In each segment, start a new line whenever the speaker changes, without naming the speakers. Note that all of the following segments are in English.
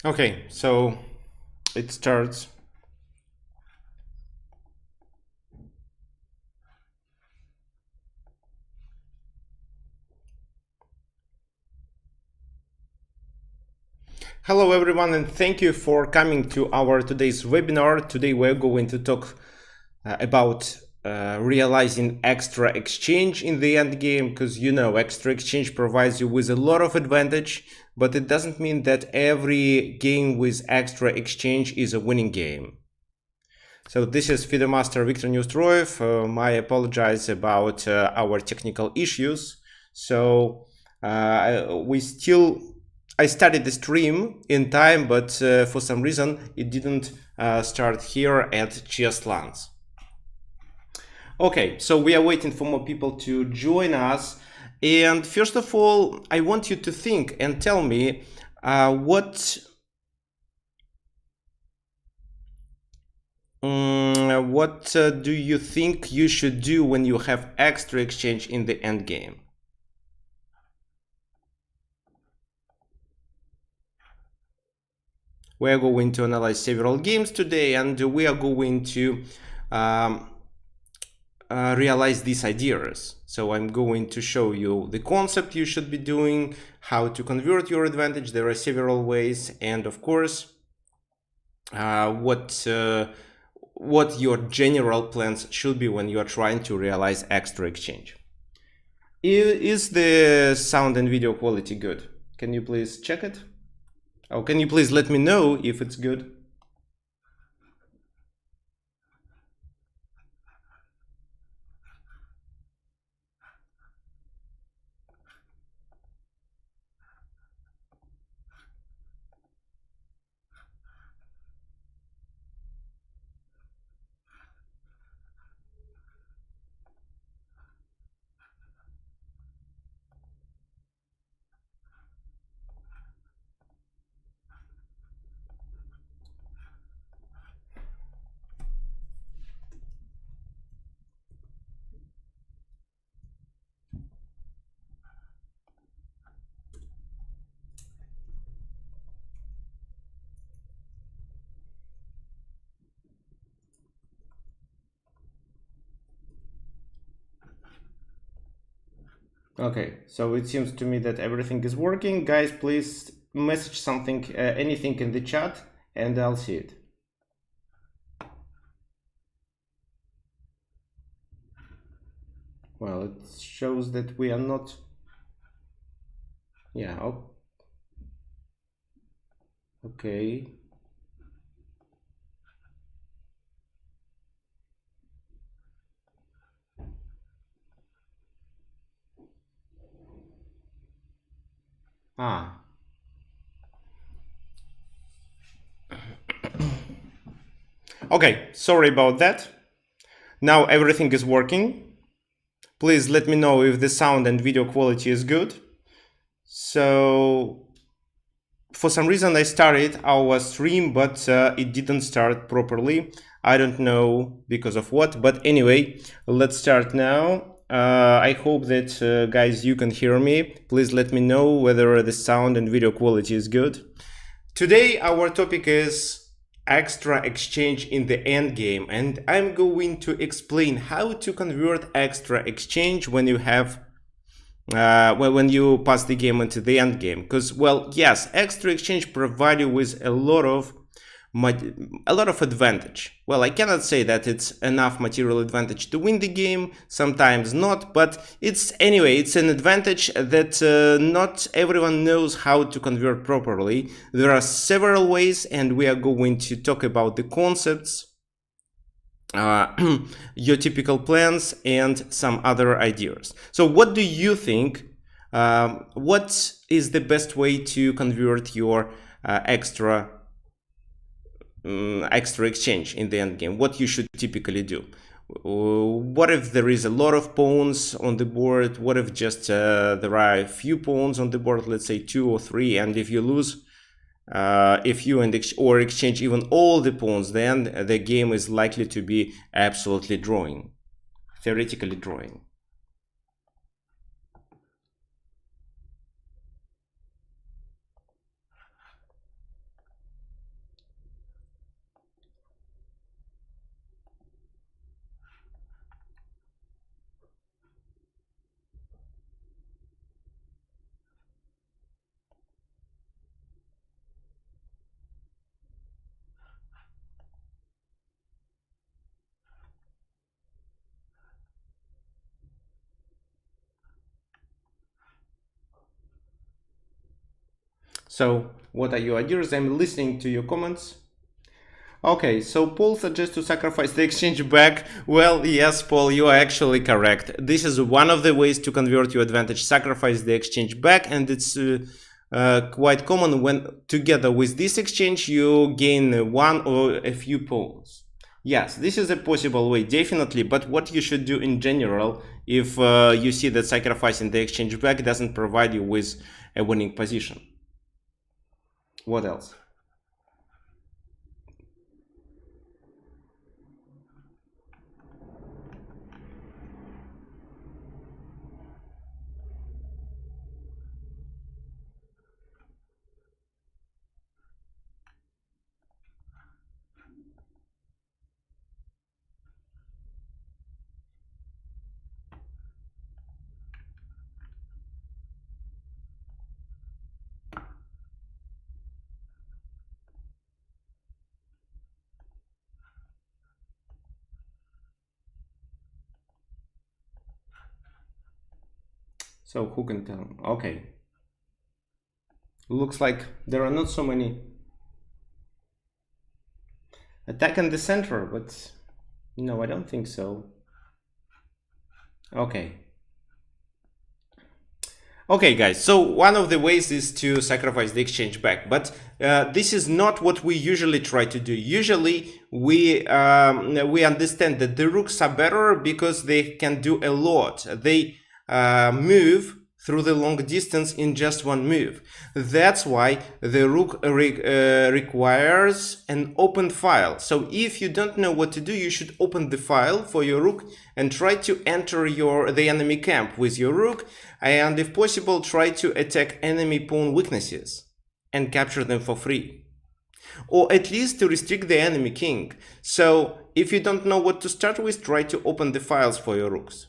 Okay, so it starts. Hello everyone, and thank you for coming to our today's webinar. Today we're going to talk about realizing extra exchange in the end game, because you know extra exchange provides you with a lot of advantage, but it doesn't mean that every game with extra exchange is a winning game. So this is FIDE Master Viktor Neustroyev. I apologize about our technical issues. So I started the stream in time, but for some reason it didn't start here at Chess Lands. Okay, so we are waiting for more people to join us. And first of all, I want you to think and tell me what do you think you should do when you have extra exchange in the end game? We are going to analyze several games today, and we are going to realize these ideas. So I'm going to show you the concept you should be doing, how to convert your advantage. There are several ways, and of course, what your general plans should be when you are trying to realize extra exchange. Is the sound and video quality good? Can you please check it? Oh, can you please let me know if it's good? Okay, so it seems to me that everything is working. Guys, please message something, anything in the chat, and I'll see it. Well, it shows that we are not. Yeah, okay. Ah. Okay, sorry about that. Now everything is working. Please let me know if the sound and video quality is good. So for some reason I started our stream, but it didn't start properly. I don't know because of what, but anyway, let's start now. I hope that guys, you can hear me. Please let me know whether the sound and video quality is good. Today our topic is extra exchange in the end game, and I'm going to explain how to convert extra exchange when you have when you pass the game into the end game. Because, well, yes, extra exchange provide you with a lot of advantage. Well, I cannot say that it's enough material advantage to win the game, sometimes not, but it's an advantage that not everyone knows how to convert properly. There are several ways, and we are going to talk about the concepts, your typical plans, and some other ideas. So what do you think? What is the best way to convert your extra exchange in the end game? What you should typically do? What if there is a lot of pawns on the board? What if just there are a few pawns on the board, let's say 2 or 3, and if you lose, if you exchange even all the pawns, then the game is likely to be absolutely drawing, theoretically drawing. So what are your ideas? I'm listening to your comments. Okay, so Paul suggests to sacrifice the exchange back. Well, yes, Paul, you are actually correct. This is one of the ways to convert your advantage, sacrifice the exchange back, and it's quite common when together with this exchange you gain one or a few pawns. Yes, this is a possible way, definitely, but what you should do in general if you see that sacrificing the exchange back doesn't provide you with a winning position. What else? So who can tell? Okay. Looks like there are not so many attack in the center, but no, I don't think so. Okay. Okay, guys, so one of the ways is to sacrifice the exchange back, but this is not what we usually try to do. Usually we understand that the rooks are better because they can do a lot. They move through the long distance in just one move. That's why the rook requires an open file. So if you don't know what to do, you should open the file for your rook and try to enter the enemy camp with your rook, and if possible try to attack enemy pawn weaknesses and capture them for free, or at least to restrict the enemy king. So if you don't know what to start with, try to open the files for your rooks.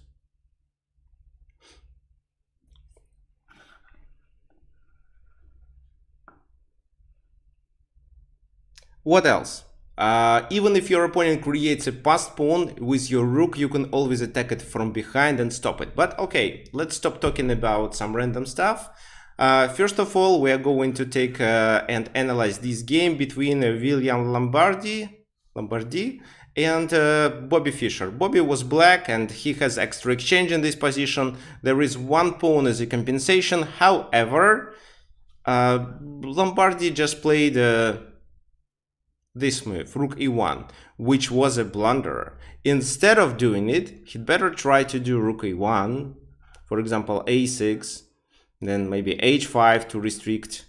What else? Even if your opponent creates a passed pawn with your rook, you can always attack it from behind and stop it. But okay, let's stop talking about some random stuff. First of all, we are going to take and analyze this game between William Lombardi and Bobby Fischer. Bobby was black and he has extra exchange in this position. There is one pawn as a compensation. However, Lombardi just played this move, Rook e1, which was a blunder. Instead of doing it, he'd better try to do Rook e1, for example a6, then maybe h5 to restrict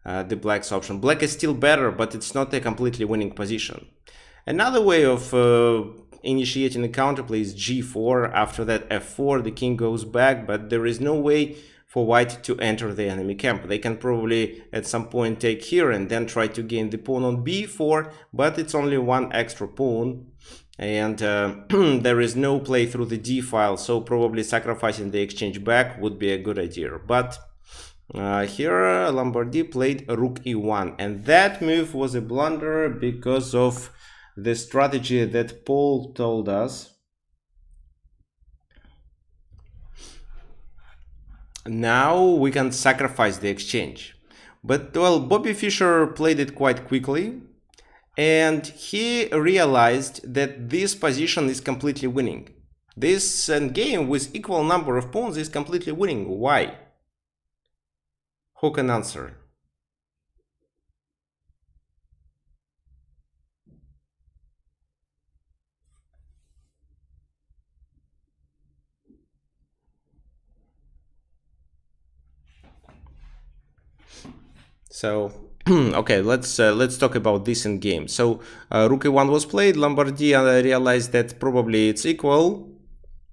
the black's option. Black is still better, but it's not a completely winning position. Another way of initiating a counterplay is g4. After that f4, the king goes back, but there is no way for white to enter the enemy camp. They can probably at some point take here and then try to gain the pawn on b4, but it's only one extra pawn, and there is no play through the d file, so probably sacrificing the exchange back would be a good idea. But here Lombardi played Rook e1, and that move was a blunder because of the strategy that Paul told us. Now we can sacrifice the exchange. But well, Bobby Fischer played it quite quickly, and he realized that this position is completely winning. This endgame with equal number of pawns is completely winning. Why? Who can answer? So okay, let's talk about this in game. So Rook e1 was played. Lombardi realized that probably it's equal,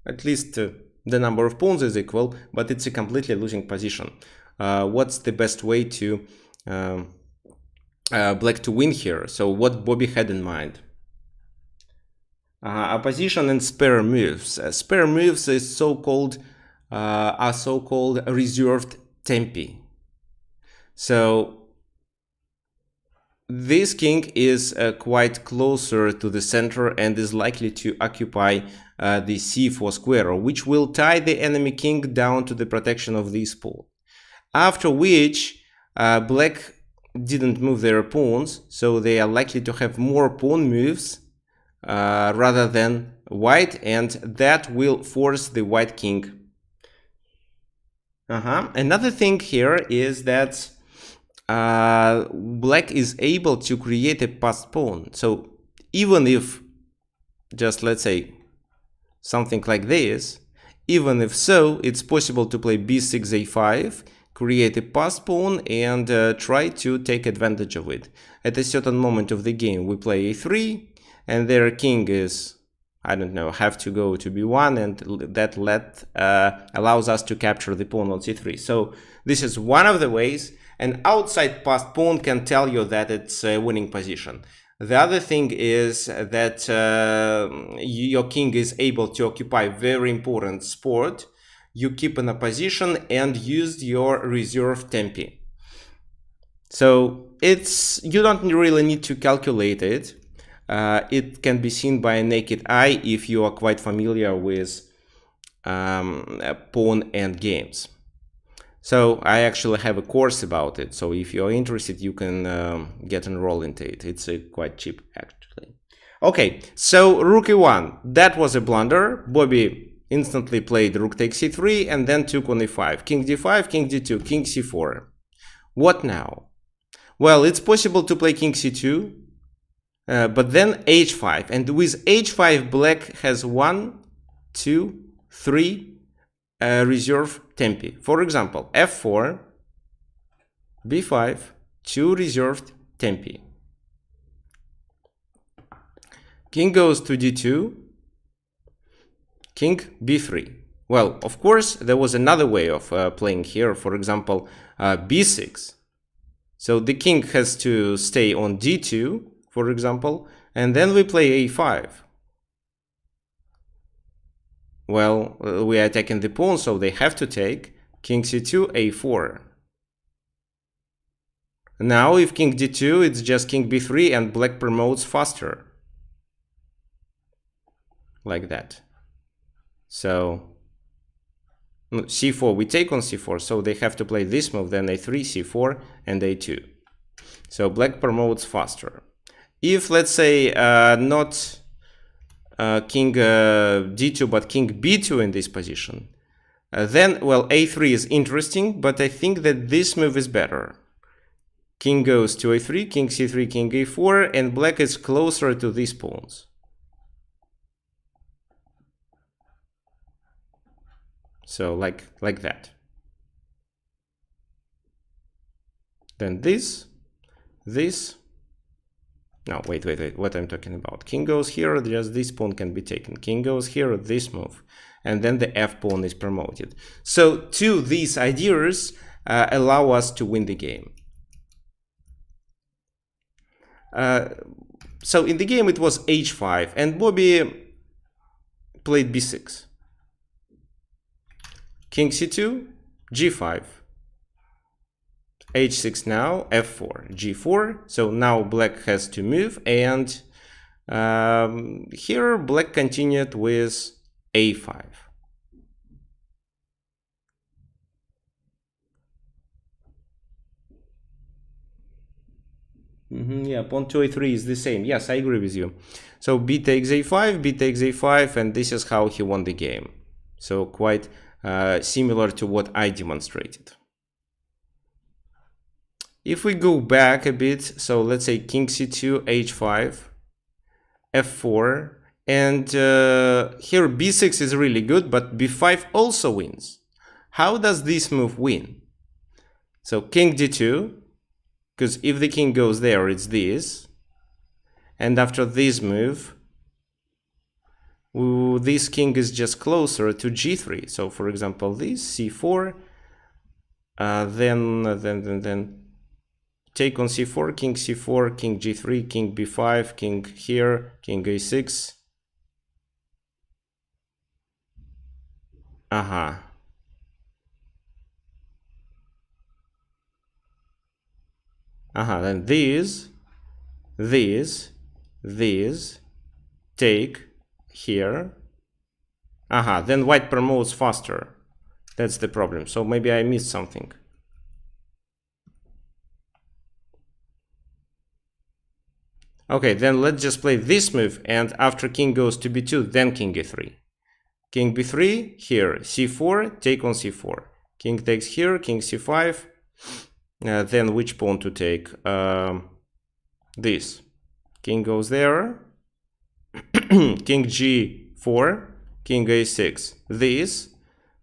at least the number of pawns is equal, but it's a completely losing position. What's the best way to black to win here? So what Bobby had in mind? Opposition and spare moves. Spare moves is are so-called reserved tempi. So this king is quite closer to the center and is likely to occupy the c4 square, which will tie the enemy king down to the protection of this pawn. After which Black didn't move their pawns, so they are likely to have more pawn moves rather than white, and that will force the white king. Another thing here is that black is able to create a passed pawn. So even if, just let's say, something like this, even if so, it's possible to play b6, a5, create a passed pawn, and try to take advantage of it. At a certain moment of the game, we play a3, and their king is, I don't know, have to go to b1, and that allows us to capture the pawn on c3. So this is one of the ways. An outside passed pawn can tell you that it's a winning position. The other thing is that your king is able to occupy very important spot. You keep in a position and use your reserve tempi. So you don't really need to calculate it. It can be seen by a naked eye if you are quite familiar with pawn endgames. So I actually have a course about it. So if you're interested, you can get enrolled into it. It's quite cheap, actually. Okay, so rook e1. That was a blunder. Bobby instantly played rook takes c3 and then took on e5. King d5, king d2, king c4. What now? Well, it's possible to play king c2, but then h5. And with h5, black has 1, 2, 3 reserve tempi. For example, f4, b5, 2 reserved tempi. King goes to d2, king b3. Well, of course, there was another way of playing here. For example, b6. So the king has to stay on d2, for example, and then we play a5. Well, we are attacking the pawn, so they have to take king c2, a4. Now, if king d2, it's just king b3, and black promotes faster. Like that. So, c4, we take on c4, so they have to play this move, then a3, c4, and a2. So black promotes faster. If, let's say, not king d2 but king b2 in this position, then, well, a3 is interesting, but I think that this move is better. King goes to a3, king c3, king a4, and black is closer to these pawns. So like that. Then this. No, wait, what I'm talking about. King goes here, just this pawn can be taken. King goes here, this move. And then the f pawn is promoted. So these ideas allow us to win the game. So in the game it was h5, and Bobby played b6. King c2, g5. h6 now, f4, g4. So now black has to move, and here black continued with a5. Yeah, pawn to a3 is the same. Yes, I agree with you. So b takes a5, b takes a5, and this is how he won the game. So quite similar to what I demonstrated. If we go back a bit, so let's say king c2, h5, f4, and here b6 is really good, but b5 also wins. How does this move win? So king d2, because if the king goes there, it's this. And after this move, this king is just closer to g3. So for example, this c4, then take on c4, king g3, king b5, king here, king a6. Then these, take here. Then white promotes faster. That's the problem. So maybe I missed something. Okay, then let's just play this move, and after king goes to b2, then king e3. King b3, here, c4, take on c4. King takes here, king c5. Then which pawn to take? This. King goes there. King g4, king a6. This.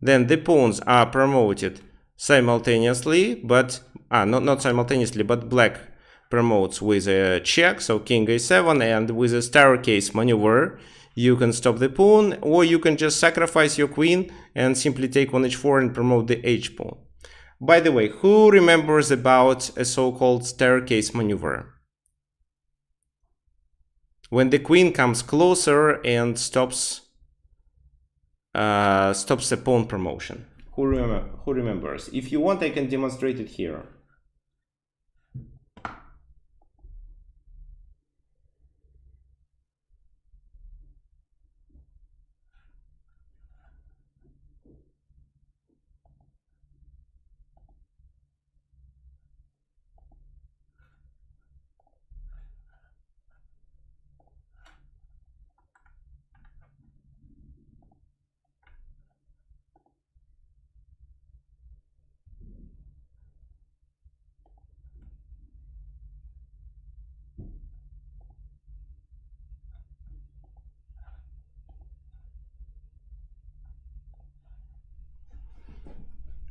Then the pawns are promoted simultaneously, but not simultaneously, but black promotes with a check, so king a7, and with a staircase maneuver you can stop the pawn, or you can just sacrifice your queen and simply take on h4 and promote the h pawn. By the way, who remembers about a so-called staircase maneuver? When the queen comes closer and stops the pawn promotion. Who remembers? If you want, I can demonstrate it here.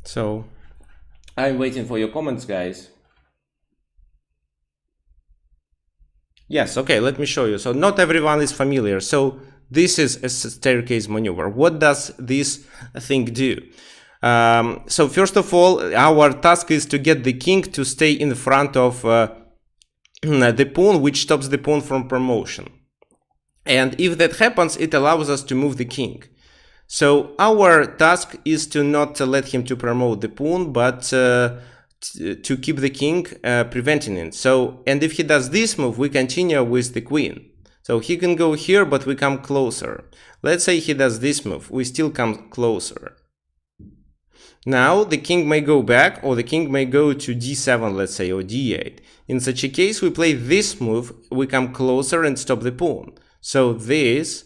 So I'm waiting for your comments, guys. Yes, okay, let me show you. So not everyone is familiar. So this is a staircase maneuver. What does this thing do? So first of all, our task is to get the king to stay in front of the pawn, which stops the pawn from promotion. And if that happens, it allows us to move the king. So our task is to not let him to promote the pawn, but to keep the king, preventing it. So, and if he does this move, we continue with the queen. So he can go here, but we come closer. Let's say he does this move, we still come closer. Now the king may go back, or the king may go to d7, let's say, or d8. In such a case, we play this move, we come closer and stop the pawn. So this,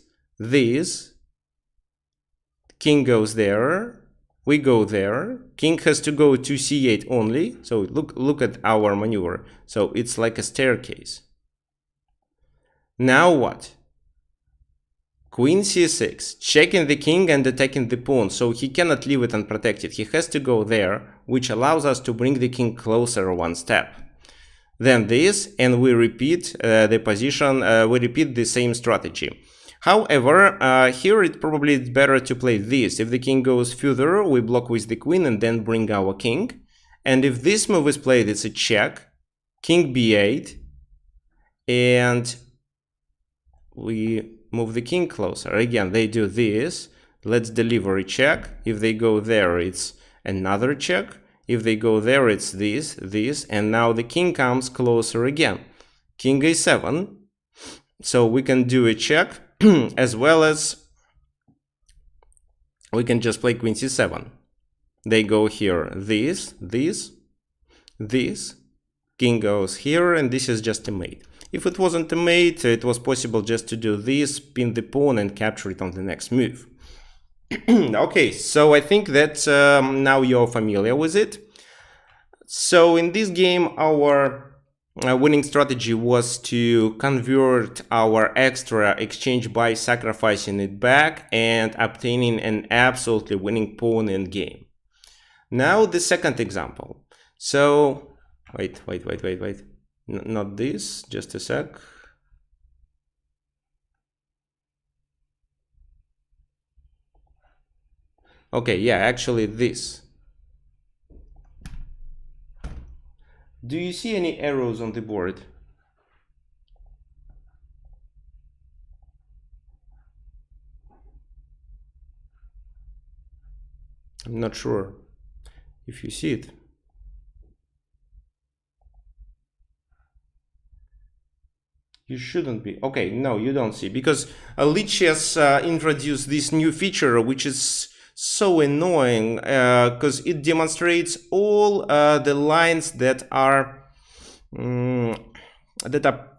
king goes there, we go there, king has to go to c8 only, so look at our maneuver, so it's like a staircase. Now what? Queen c6, checking the king and attacking the pawn, so he cannot leave it unprotected, he has to go there, which allows us to bring the king closer one step. Then this, and we repeat the position, we repeat the same strategy. However, here it probably is better to play this. If the king goes further, we block with the queen and then bring our king. And if this move is played, it's a check, king b8, and we move the king closer. Again, they do this. Let's deliver a check. If they go there, it's another check. If they go there, it's this, and now the king comes closer again. King a7. So we can do a check, as well as we can just play queen c7. They go here, this, king goes here, and this is just a mate. If it wasn't a mate, it was possible just to do this, pin the pawn, and capture it on the next move. Okay, so I think that now you're familiar with it. So in this game, our winning strategy was to convert our extra exchange by sacrificing it back and obtaining an absolutely winning pawn in game. Now the second example. So wait. Not this, just a sec. Okay, yeah, actually this. Do you see any arrows on the board? I'm not sure if you see it. You shouldn't be. Okay, no, you don't see, because Lich has introduced this new feature, which is so annoying, because it demonstrates all the lines that are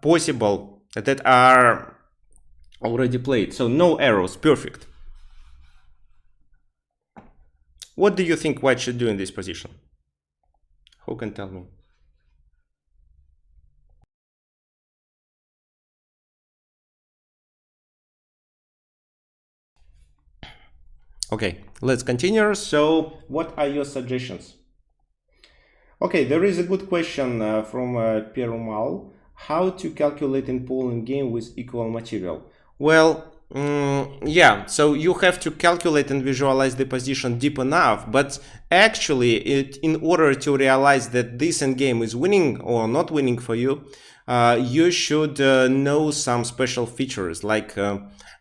possible that are already played. So no arrows, perfect. What do you think white should do in this position? Who can tell me? Okay, let's continue. So what are your suggestions? Okay, there is a good question from Perumal. How to calculate in polling game with equal material? Well, yeah, so you have to calculate and visualize the position deep enough, but actually, in order to realize that this endgame is winning or not winning for you, you should know some special features like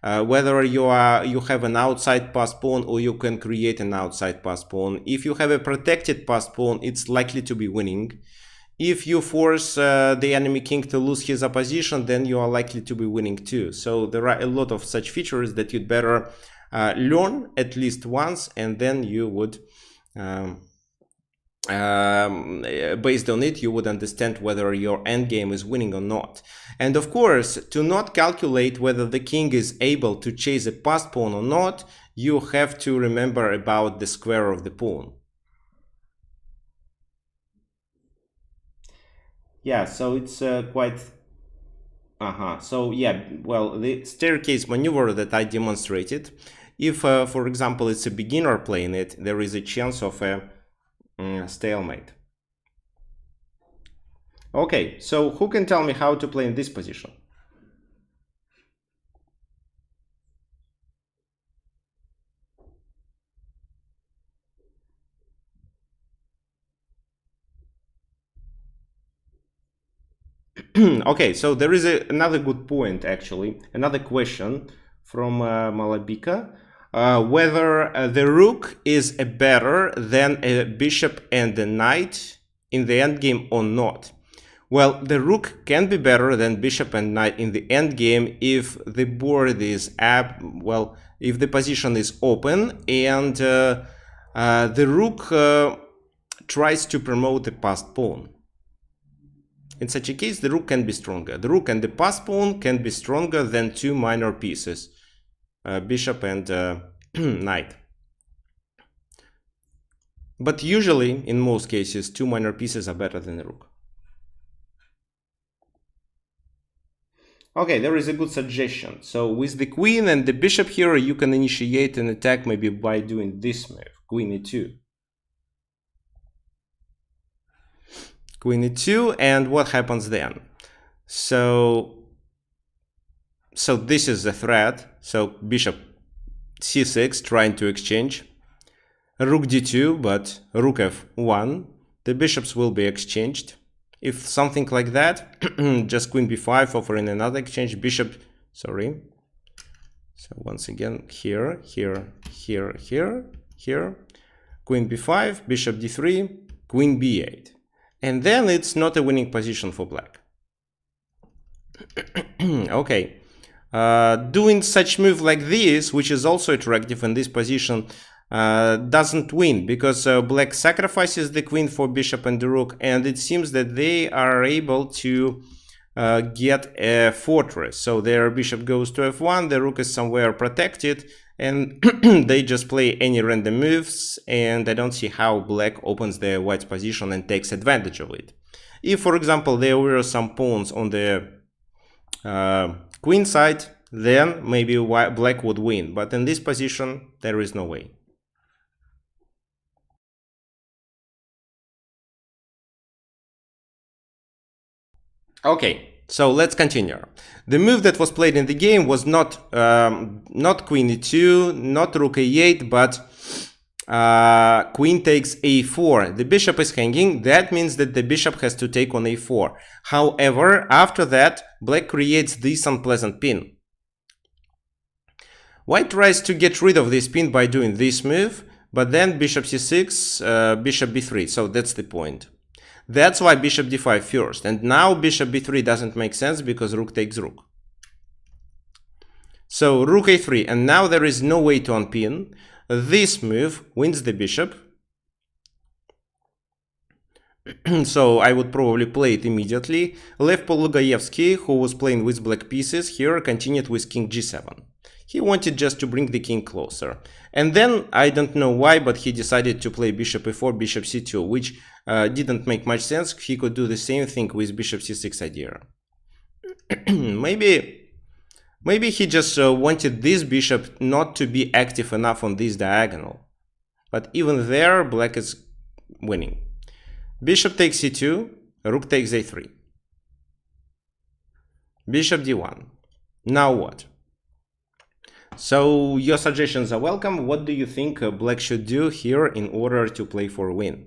whether you have an outside pass pawn or you can create an outside pass pawn. If you have a protected pass pawn, it's likely to be winning. If you force the enemy king to lose his opposition, then you are likely to be winning too. So there are a lot of such features that you'd better learn at least once, and then you would based on it, you would understand whether your endgame is winning or not. And of course, to not calculate whether the king is able to chase a passed pawn or not, you have to remember about the square of the pawn. Yeah, so it's quite... So yeah, well, the staircase maneuver that I demonstrated, if, for example, it's a beginner playing it, there is a chance of a stalemate. Okay, so who can tell me how to play in this position? Okay, so there is another good point, actually, another question from Malabika, whether the rook is better than a bishop and a knight in the endgame or not. Well, the rook can be better than bishop and knight in the endgame if the board is if the position is open and the rook tries to promote the passed pawn. In such a case, the rook can be stronger. The rook and the passed pawn can be stronger than two minor pieces, bishop and knight. But usually, in most cases, two minor pieces are better than the rook. Okay, there is a good suggestion. So with the queen and the bishop here, you can initiate an attack maybe by doing this move, queen e2. Queen e2, and what happens then? So this is the threat. So bishop c6 trying to exchange. Rook d2, but rook f1. The bishops will be exchanged. If something like that, just queen b5 offering another exchange, bishop, sorry. So once again, here, here, here, here, here. Queen b5, bishop d3, queen b8. And then it's not a winning position for black. Okay. Doing such move like this, which is also attractive in this position, doesn't win because black sacrifices the queen for bishop and the rook, and it seems that they are able to get a fortress. So their bishop goes to f1, the rook is somewhere protected, and they just play any random moves, and I don't see how black opens the white's position and takes advantage of it. If, for example, there were some pawns on the queen side, then maybe black would win, but in this position there is no way. Okay, so let's continue. The move that was played in the game was not queen e2, not rook a8, but queen takes a4. The bishop is hanging. That means that the bishop has to take on a4. However, after that, black creates this unpleasant pin. White tries to get rid of this pin by doing this move, but then bishop c6, bishop b3. So that's the point. That's why bishop d5 first. And now bishop b3 doesn't make sense because rook takes rook. So rook a3, and now there is no way to unpin. This move wins the bishop. So I would probably play it immediately. Lev Polugaevsky, who was playing with black pieces here, continued with king g7. He wanted just to bring the king closer. And then, I don't know why, but he decided to play bishop e4, bishop c2, which didn't make much sense. He could do the same thing with bishop c6 idea. Maybe he just wanted this bishop not to be active enough on this diagonal. But even there, black is winning. Bishop takes c2, rook takes a3. Bishop d1. Now what? So your suggestions are welcome. What do you think black should do here in order to play for a win?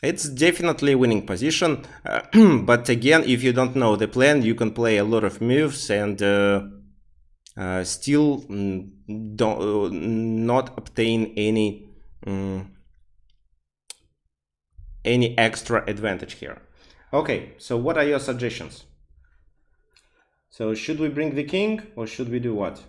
It's definitely a winning position, but again, if you don't know the plan, you can play a lot of moves and still not obtain any extra advantage here. Okay, so what are your suggestions? So should we bring the king or should we do what?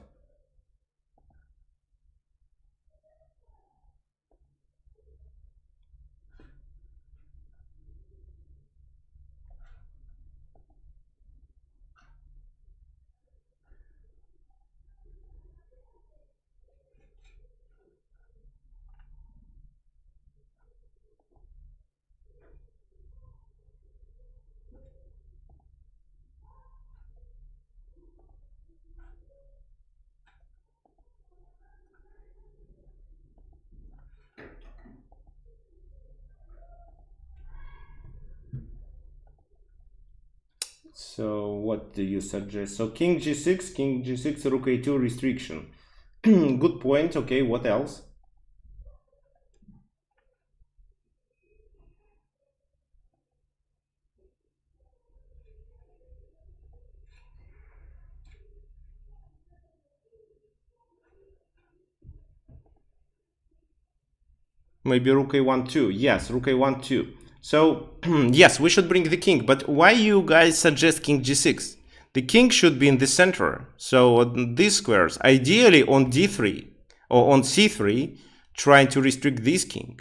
So what do you suggest? So king g6, rook a2 restriction. Good point. Okay, what else? Maybe rook a1 too. Yes, rook a1 too. So yes, we should bring the king. But why you guys suggest king g6? The king should be in the center. So on these squares, ideally on d3 or on c3, trying to restrict this king.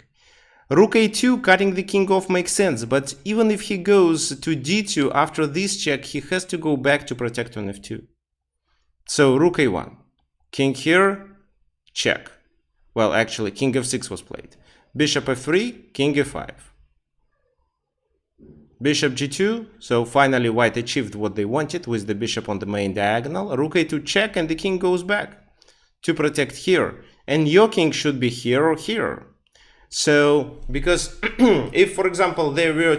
Rook a2 cutting the king off makes sense, but even if he goes to d2 after this check, he has to go back to protect on f2. So rook a1, king here, check. Well, actually, king f6 was played. Bishop f3, king e5. Bishop g2, so finally white achieved what they wanted with the bishop on the main diagonal. Rook a2 check and the king goes back to protect here. And your king should be here or here. So, because if, for example, there were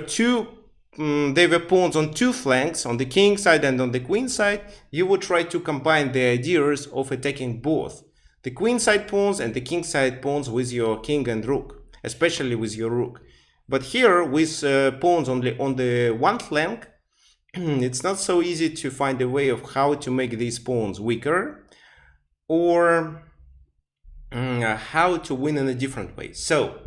pawns on two flanks, on the king side and on the queen side, you would try to combine the ideas of attacking both the queen side pawns and the king side pawns with your king and rook, especially with your rook. But here, with pawns only on the one flank, it's not so easy to find a way of how to make these pawns weaker or how to win in a different way. So,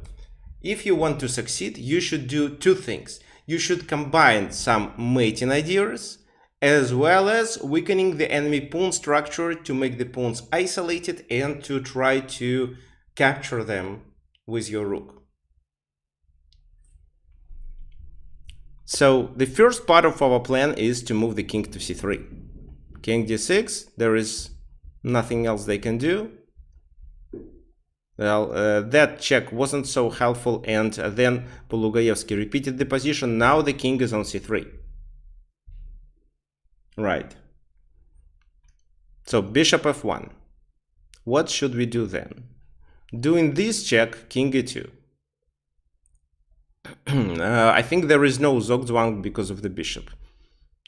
if you want to succeed, you should do two things. You should combine some mating ideas as well as weakening the enemy pawn structure to make the pawns isolated and to try to capture them with your rook. So the first part of our plan is to move the king to c3. King d6, there is nothing else they can do. Well, that check wasn't so helpful, and then Polugaevsky repeated the position. Now the king is on c3. Right. So bishop f1. What should we do then? Doing this check, king e2. I think there is no Zugzwang because of the bishop.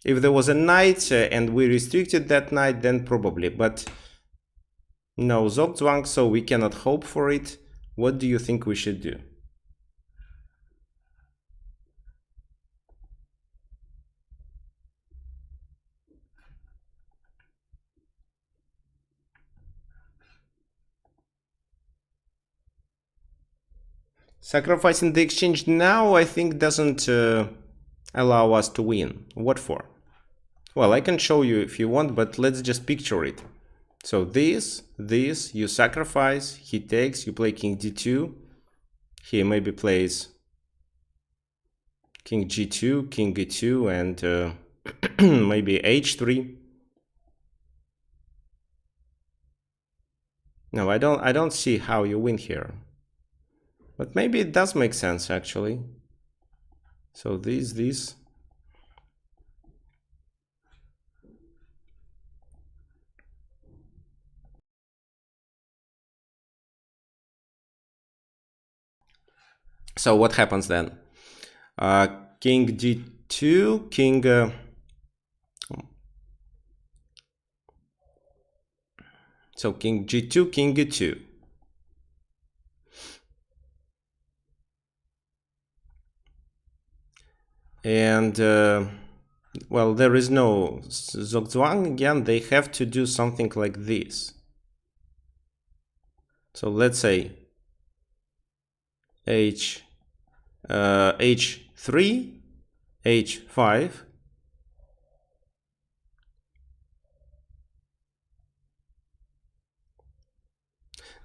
If there was a knight and we restricted that knight, then probably, but no Zugzwang, so we cannot hope for it. What do you think we should do? Sacrificing the exchange now, I think, doesn't allow us to win. What for? Well, I can show you if you want, but let's just picture it. So this, you sacrifice, he takes, you play king d2. He maybe plays king g2, king e2, and maybe h3. No, I don't see how you win here. But maybe it does make sense actually. So this. So what happens then? King d2, king so king g2, king e2. And well, there is no Zugzwang again. They have to do something like this. So let's say h h3, h5.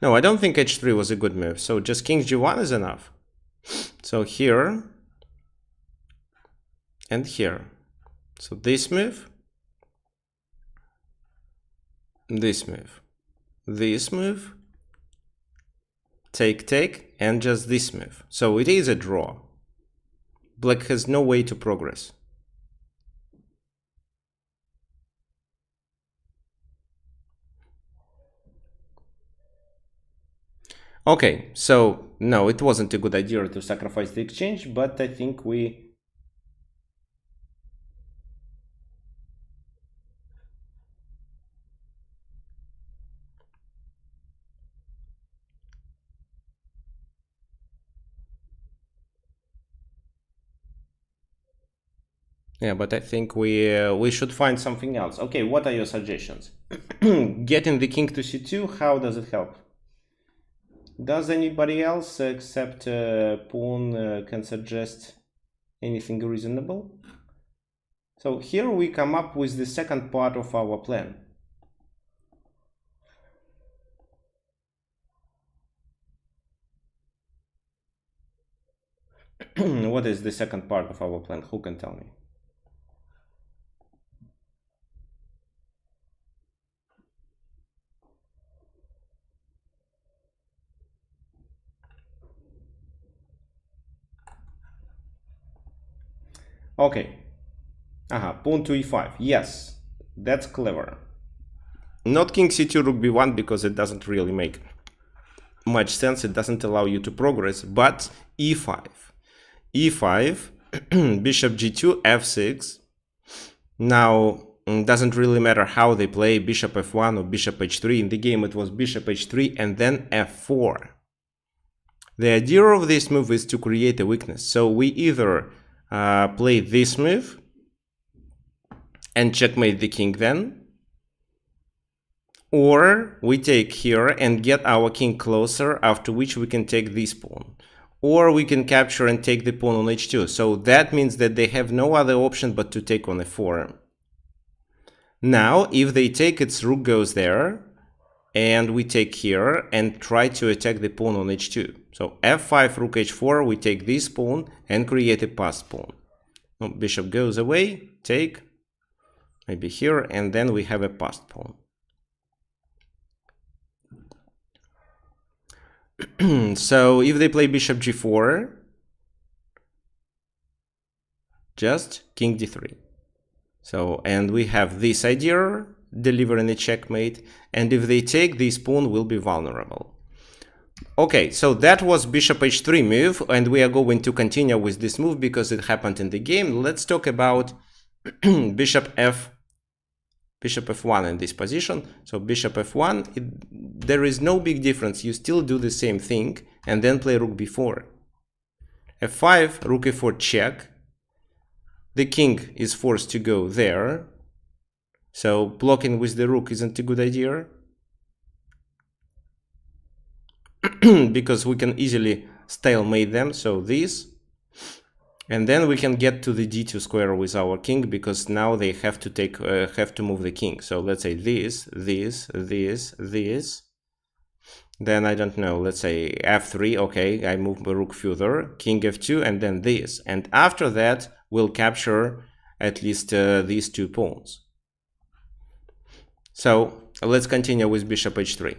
No, I don't think h3 was a good move. So just king g1 is enough. So here and here. So this move, this move, this move, take, and just this move. So it is a draw. Black has no way to progress. Okay, so no, it wasn't a good idea to sacrifice the exchange, but I think we... Yeah, but I think we should find something else. Okay, what are your suggestions? Getting the king to c2, how does it help? Does anybody else except pawn can suggest anything reasonable? So here we come up with the second part of our plan. What is the second part of our plan? Who can tell me? Okay. Pawn to e5. Yes, that's clever. Not king c2, rook b1, because it doesn't really make much sense. It doesn't allow you to progress, but e5. e5, bishop g2, f6. Now, doesn't really matter how they play bishop f1 or bishop h3. In the game, it was bishop h3 and then f4. The idea of this move is to create a weakness. So we either play this move and checkmate the king then, or we take here and get our king closer, after which we can take this pawn. Or we can capture and take the pawn on h2. So that means that they have no other option but to take on f4. Now, if they take, its rook goes there, and we take here and try to attack the pawn on h2. So f5, rook h4, we take this pawn and create a passed pawn. Bishop goes away, take, maybe here, and then we have a passed pawn. So if they play bishop g4, just king d3. So, and we have this idea, delivering a checkmate, and if they take, this pawn will be vulnerable. Okay, so that was bishop h3 move, and we are going to continue with this move because it happened in the game. Let's talk about bishop f1 in this position. So bishop f1, there is no big difference. You still do the same thing and then play rook b4. f5, rook e4 check. The king is forced to go there. So blocking with the rook isn't a good idea. Because we can easily stalemate them. So this. And then we can get to the d2 square with our king, because now they have to take, have to move the king. So let's say this, Then I don't know, let's say f3, okay, I move the rook further, king f2, and then this. And after that, we'll capture at least these 2 pawns. So let's continue with bishop h3.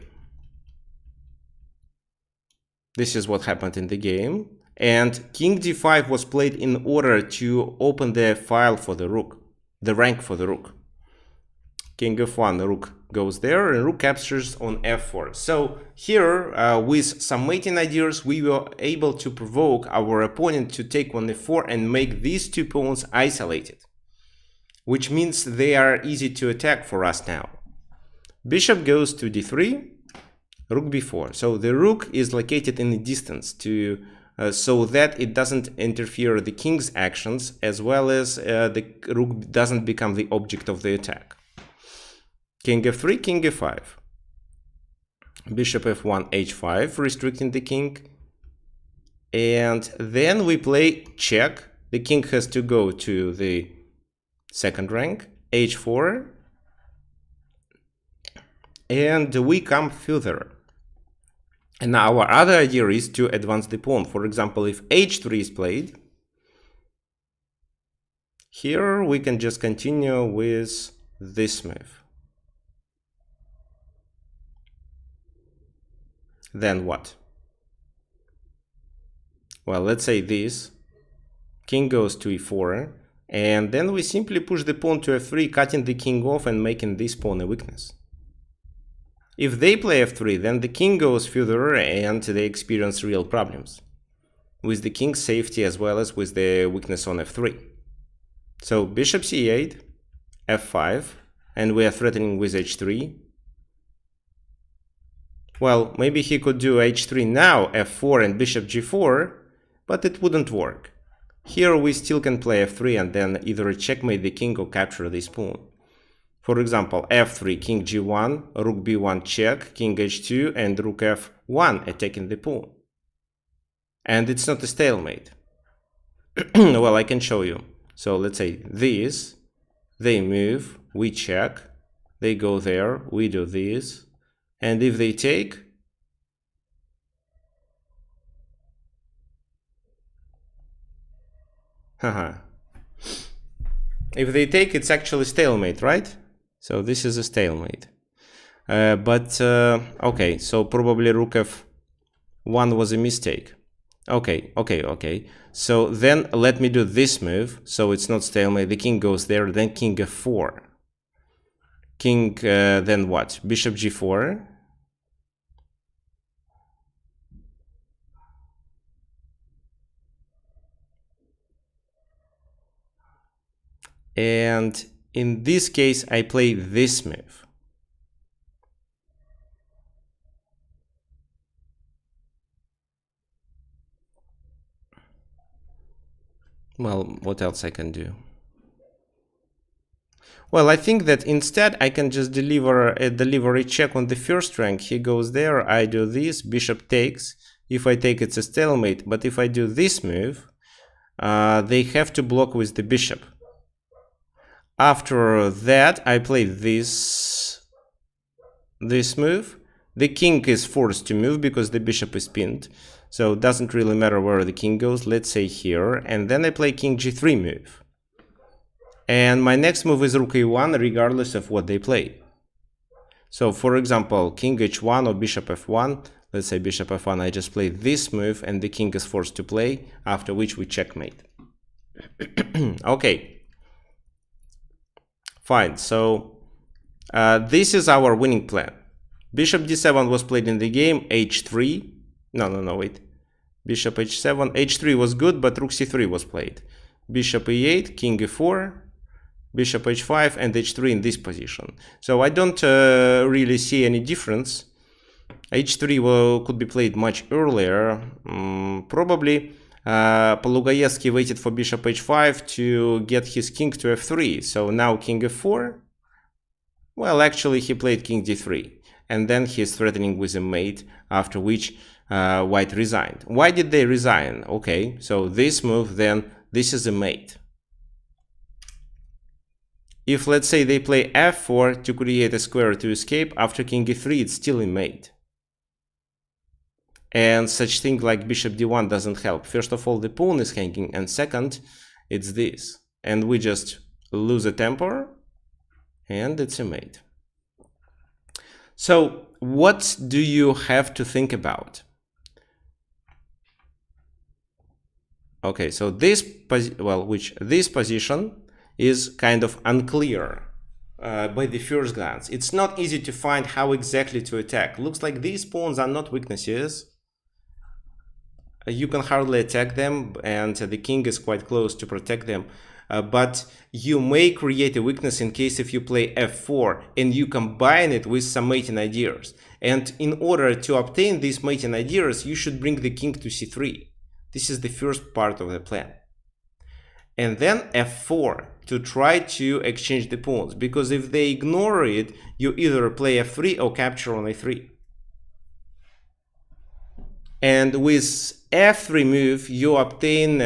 This is what happened in the game. And king d5 was played in order to open the file for the rook, the rank for the rook. King f1, rook goes there, and rook captures on f4. So here, with some mating ideas, we were able to provoke our opponent to take on f4 and make these 2 pawns isolated, which means they are easy to attack for us now. Bishop goes to d3, rook b4. So the rook is located in the distance to so that it doesn't interfere the king's actions, as well as the rook doesn't become the object of the attack. King f3, king f5. Bishop f1, h5, restricting the king. And then we play check. The king has to go to the second rank, h4. And we come further. And our other idea is to advance the pawn. For example, if h3 is played, here we can just continue with this move. Then what? Well, let's say this. King goes to e4, and then we simply push the pawn to f3, cutting the king off and making this pawn a weakness. If they play f3, then the king goes further and they experience real problems with the king's safety as well as with the weakness on f3. So bishop c8, f5, and we are threatening with h3. Well, maybe he could do h3 now, f4 and bishop g4, but it wouldn't work. Here we still can play f3 and then either checkmate the king or capture this pawn. For example, f3, king g1, rook b1 check, king h2, and rook f1 attacking the pawn. And it's not a stalemate. Well, I can show you. So let's say this, they move, we check, they go there, we do this. And if they take, if they take, it's actually stalemate, right? So this is a stalemate. Okay, so probably rook f1 was a mistake. Okay. So then let me do this move, so it's not stalemate. The king goes there, then king f4. King, then what? Bishop g4. And in this case, I play this move. Well, what else I can do? Well, I think that instead I can just deliver a check on the first rank. He goes there, I do this, bishop takes. If I take, it's a stalemate. But if I do this move, they have to block with the bishop. After that, I play this move. The king is forced to move because the bishop is pinned. So it doesn't really matter where the king goes. Let's say here. And then I play king g3 move. And my next move is rook e1, regardless of what they play. So for example, king h1 or bishop f1. Let's say bishop f1, I just play this move and the king is forced to play, after which we checkmate. Okay. Fine, so this is our winning plan. Bishop d7 was played in the game, h3. No, wait. Bishop h7, h3 was good, but rook c3 was played. Bishop e8, king e4, bishop h5, and h3 in this position. So I don't really see any difference. h3 could be played much earlier. Probably Polugaevsky waited for bishop h5 to get his king to f3. So now king f4. Well, actually he played king d3. And then he's threatening with a mate, after which white resigned. Why did they resign? Okay, so this move, then this is a mate. If, let's say, they play f4 to create a square to escape, after king e3, it's still a mate. and such thing like bishop d1 doesn't help. First of all, the pawn is hanging, and second, it's this, and we just lose a tempo, and it's a mate. So what do you have to think about? Okay, so this position is kind of unclear by the first glance. It's not easy to find how exactly to attack. Looks like these pawns are not weaknesses. You can hardly attack them, and the king is quite close to protect them. But you may create a weakness in case if you play f4 and you combine it with some mating ideas. And in order to obtain these mating ideas, you should bring the king to c3. This is the first part of the plan. And then f4 to try to exchange the pawns, because if they ignore it, you either play f3 or capture on a3. And with f3 move, you obtain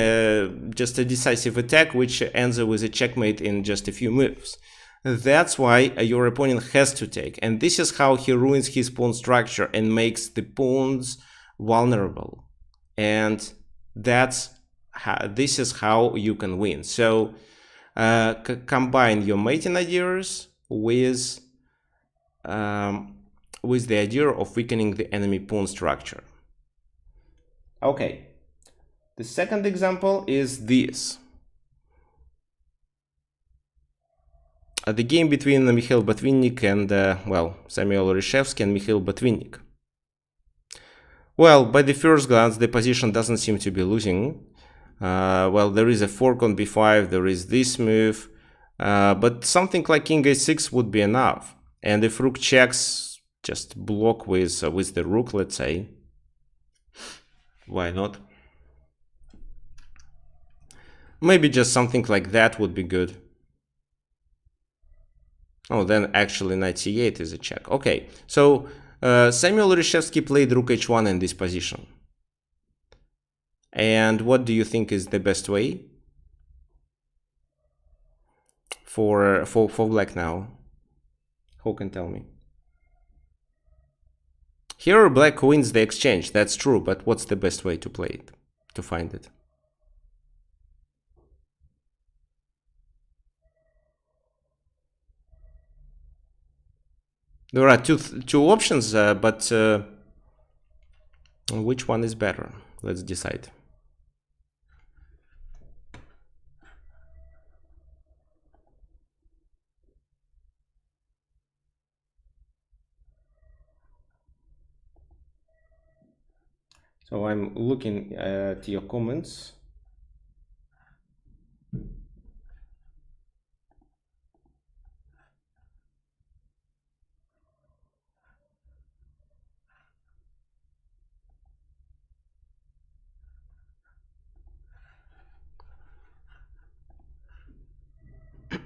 just a decisive attack, which ends with a checkmate in just a few moves. That's why your opponent has to take. And this is how he ruins his pawn structure and makes the pawns vulnerable. And this is how you can win. So combine your mating ideas with the idea of weakening the enemy pawn structure. Okay, the second example is this. The game between Mikhail Botvinnik and, Samuel Oryshevsky and Mikhail Botvinnik. Well, by the first glance, the position doesn't seem to be losing. There is a fork on b5, there is this move, but something like king a6 would be enough. And if rook checks, just block with the rook, let's say. Why not? Maybe just something like that would be good. Oh, then actually knight c8 is a check. Okay, so Samuel Oryshevsky played rook h1 in this position. And what do you think is the best way for black now? Who can tell me? Here black wins the exchange, that's true, but what's the best way to play it, to find it? There are two options, but which one is better? Let's decide. So I'm looking at your comments.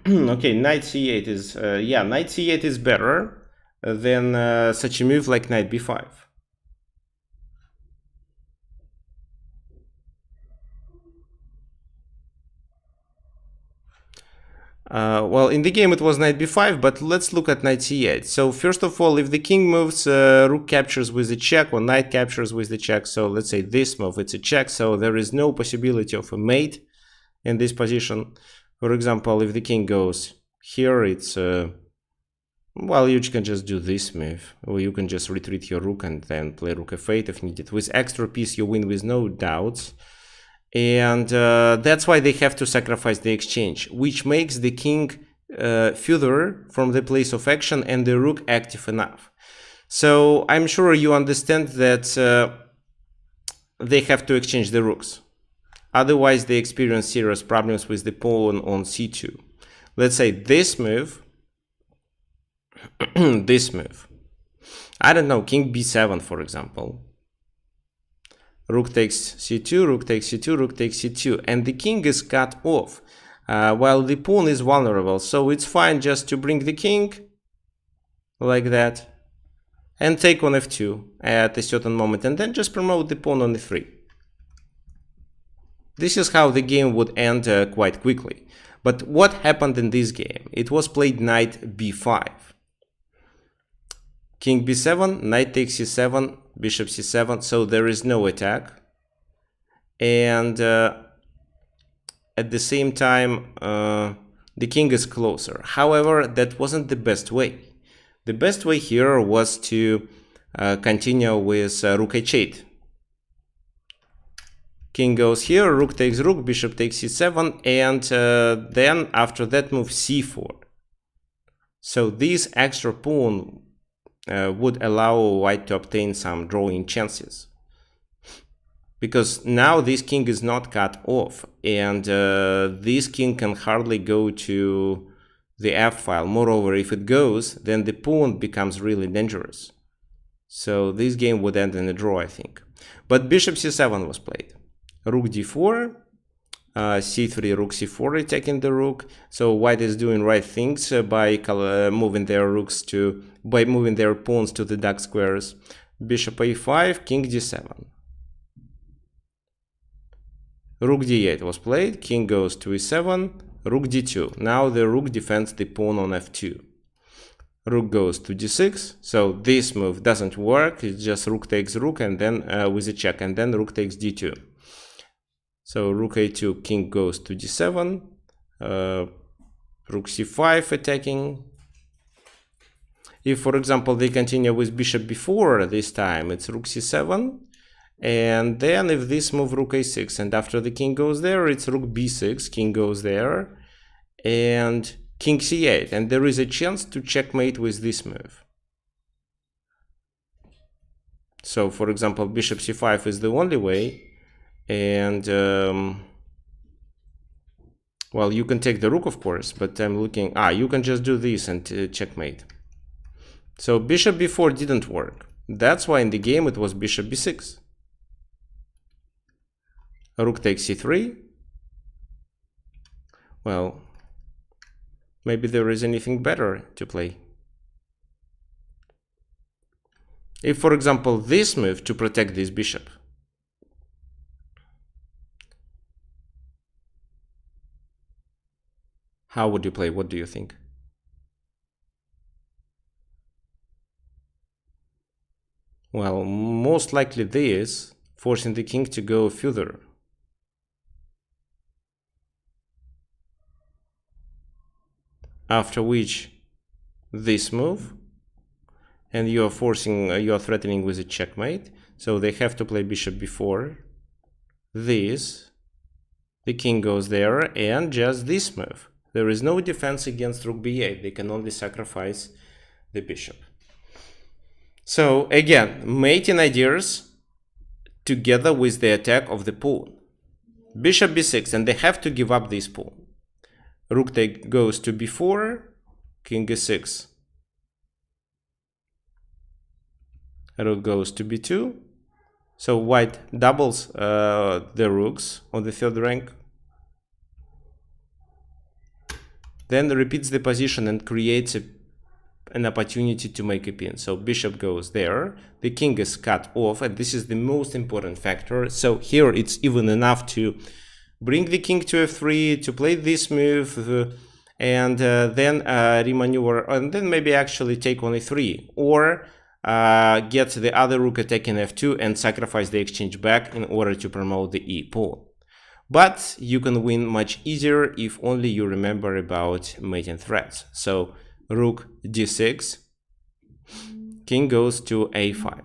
Okay, knight c8 is knight c8 is better than such a move like knight b5. In the game it was knight b5, but let's look at knight c8. So first of all, if the king moves, rook captures with a check, or knight captures with the check. So let's say this move, it's a check, so there is no possibility of a mate in this position. For example, if the king goes here, it's you can just do this move, or you can just retreat your rook and then play rook f8 if needed. With extra piece, you win with no doubts. And that's why they have to sacrifice the exchange, which makes the king further from the place of action and the rook active enough. So I'm sure you understand that they have to exchange the rooks. Otherwise, they experience serious problems with the pawn on c2. Let's say this move, this move. I don't know, king b7, for example. Rook takes c2, rook takes c2, rook takes c2, and the king is cut off, while the pawn is vulnerable. So it's fine just to bring the king, like that, and take on f2 at a certain moment, and then just promote the pawn on e3. This is how the game would end quite quickly. But what happened in this game? It was played knight b5. King b7, knight takes c7, bishop c7, so there is no attack. And at the same time, the king is closer. However, that wasn't the best way. The best way here was to continue with rook h8. King goes here, rook takes rook, bishop takes c7, and then after that move c4. So this extra pawn would allow white to obtain some drawing chances. Because now this king is not cut off, and this king can hardly go to the f-file. Moreover, if it goes, then the pawn becomes really dangerous. So this game would end in a draw, I think. But bishop c7 was played. Rook d4, c3, rook c4, attacking the rook. So white is doing right things by moving their pawns to the dark squares. Bishop a5, king d7. Rook d8 was played, king goes to e7, rook d2. Now the rook defends the pawn on f2. Rook goes to d6, so this move doesn't work, it's just rook takes rook and then with a check, and then rook takes d2. So rook a2, king goes to d7, rook c5 attacking. If, for example, they continue with bishop b4 this time, it's rook c7. And then if this move rook a6 and after the king goes there, it's rook b6, king goes there, and king c8. And there is a chance to checkmate with this move. So, for example, bishop c5 is the only way. And, well, you can take the rook, of course, but I'm looking... you can just do this and checkmate. So bishop b4 didn't work. That's why in the game it was bishop b6. Rook takes c3. Well, maybe there is anything better to play. If, for example, this move to protect this bishop. How would you play? What do you think? Well, most likely this, forcing the king to go further. After which, this move, and you are threatening with a checkmate. So they have to play bishop b4. This, the king goes there, and just this move. There is no defense against rook b8. They can only sacrifice the bishop. So again, mating ideas together with the attack of the pawn. Bishop b6, and they have to give up this pawn. Rook goes to b4, king e6. Rook goes to b2. So white doubles the rooks on the third rank. Then repeats the position and creates an opportunity to make a pin. So bishop goes there, the king is cut off, and this is the most important factor. So here it's even enough to bring the king to f3, to play this move, and then remaneuver, and then maybe actually take on e3, or get the other rook attacking f2 and sacrifice the exchange back in order to promote the e pawn. But you can win much easier if only you remember about mating threats. So rook d6, king goes to a5.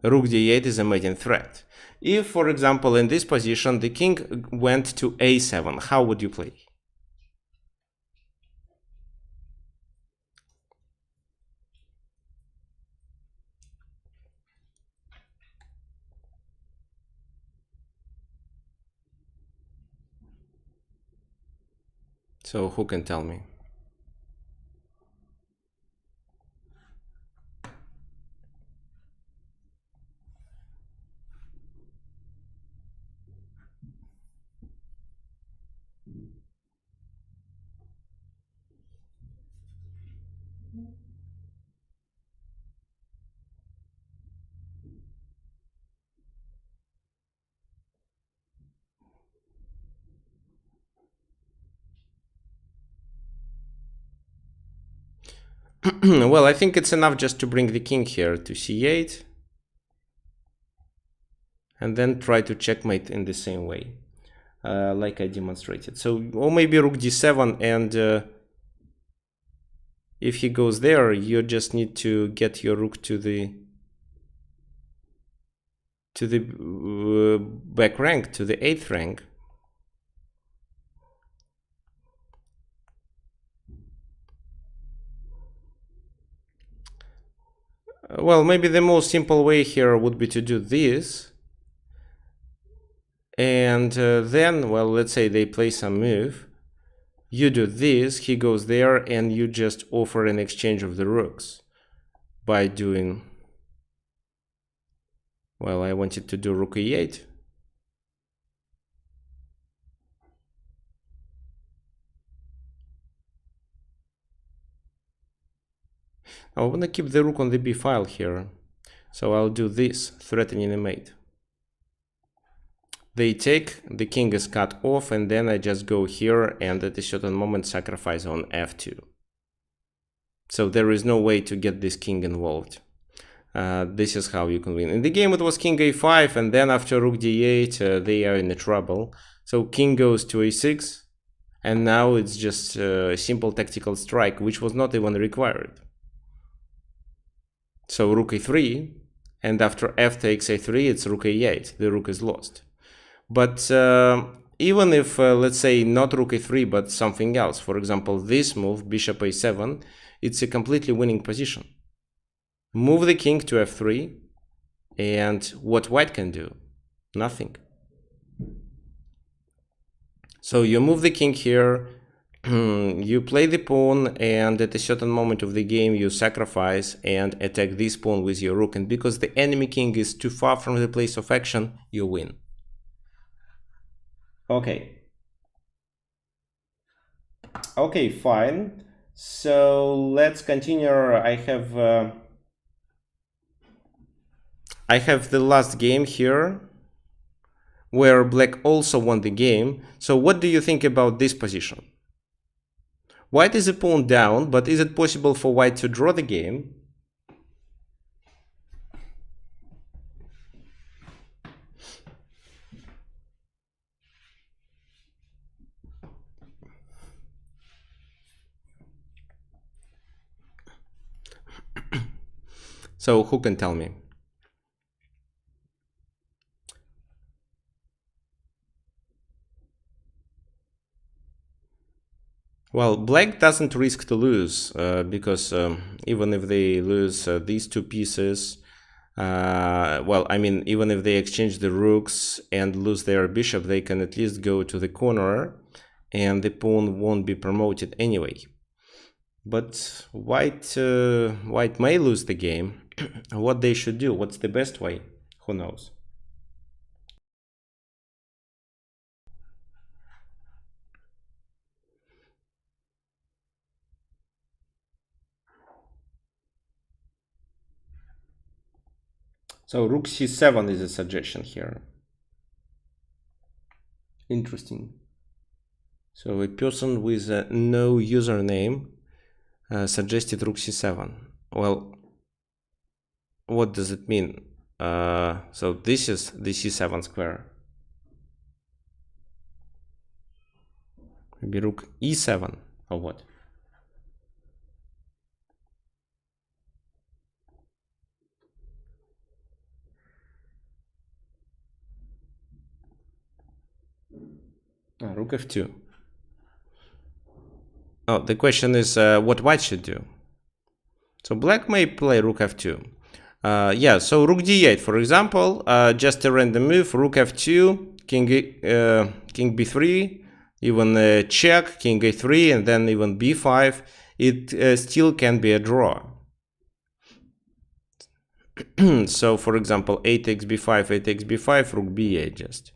Rook d8 is a mating threat. If, for example, in this position, the king went to a7, how would you play? So who can tell me? Well, I think it's enough just to bring the king here to c8 and then try to checkmate in the same way, like I demonstrated. So, or maybe rook d7, and if he goes there, you just need to get your rook to the back rank, to the 8th rank. Well, maybe the most simple way here would be to do this. And then, well, let's say they play some move. You do this, he goes there, and you just offer an exchange of the rooks by doing... Well, I wanted to do rook e8. I want to keep the rook on the b file here. So I'll do this, threatening a mate. They take, the king is cut off, and then I just go here and at a certain moment sacrifice on f2. So there is no way to get this king involved. This is how you can win. In the game it was king a5, and then after rook d8 they are in trouble. So king goes to a6, and now it's just a simple tactical strike, which was not even required. So rook e3, and after f takes a3, it's rook a8. The rook is lost. But even if, let's say, not rook e3, but something else, for example, this move, bishop a7, it's a completely winning position. Move the king to f3, and what white can do? Nothing. So you move the king here, you play the pawn, and at a certain moment of the game you sacrifice and attack this pawn with your rook, and because the enemy king is too far from the place of action, you win. Okay, fine. So let's continue. I have the last game here, where black also won the game. So what do you think about this position? White is a pawn down, but is it possible for white to draw the game? So who can tell me? Well, black doesn't risk to lose, because even if they lose these two pieces, well, I mean, even if they exchange the rooks and lose their bishop, they can at least go to the corner, and the pawn won't be promoted anyway. But white may lose the game. What they should do? What's the best way? Who knows? So rook c7 is a suggestion here. Interesting. So a person with no username suggested rook c7. Well, what does it mean? So this is the c7 square. Maybe rook e7 or what? Rook f2. Oh, the question is what white should do. So black may play rook f2. Yeah, so rook d8, for example, just a random move, rook f2, king b3, even check, king a3, and then even b5. It still can be a draw. So, for example, a takes b5, a takes b5, rook b8 just.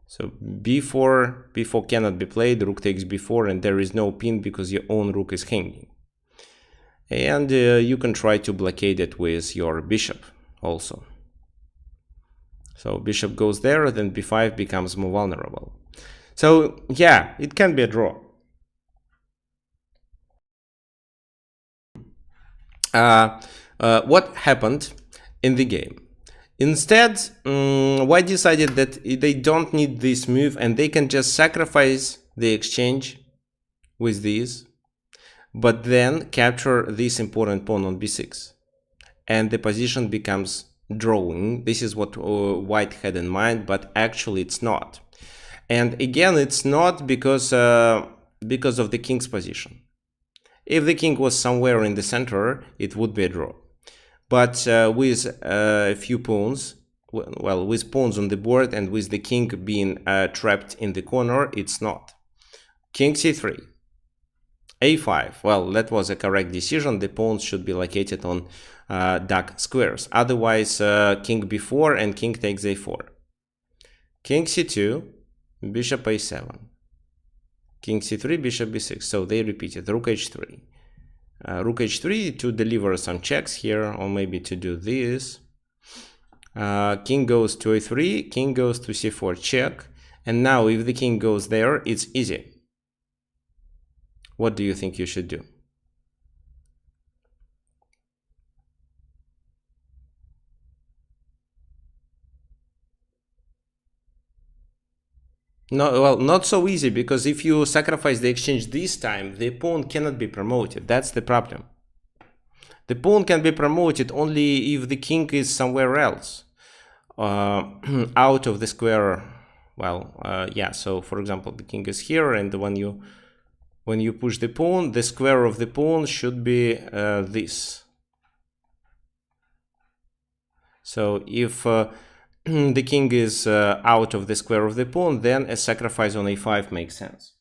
So b4 cannot be played, rook takes b4, and there is no pin because your own rook is hanging. And you can try to blockade it with your bishop also. So bishop goes there, then b5 becomes more vulnerable. So yeah, it can be a draw. what happened in the game? Instead, White decided that they don't need this move and they can just sacrifice the exchange with these, but then capture this important pawn on b6. And the position becomes drawing. This is what White had in mind, but actually it's not. And again, it's not because of the king's position. If the king was somewhere in the center, it would be a draw. But with a few pawns, well, with pawns on the board and with the king being trapped in the corner, it's not. King c3, a5. Well, that was a correct decision. The pawns should be located on dark squares. Otherwise, king b4 and king takes a4. King c2, bishop a7. King c3, bishop b6. So they repeated. Rook h3. Rook h3 to deliver some checks here, or maybe to do this. King goes to a3, king goes to c4, check. And now if the king goes there, it's easy. What do you think you should do? No, well, not so easy, because if you sacrifice the exchange this time, the pawn cannot be promoted. That's the problem. The pawn can be promoted only if the king is somewhere else, out of the square. Well, yeah, so for example, the king is here, and when you push the pawn, the square of the pawn should be this. So if the king is out of the square of the pawn, then a sacrifice on a5 makes sense.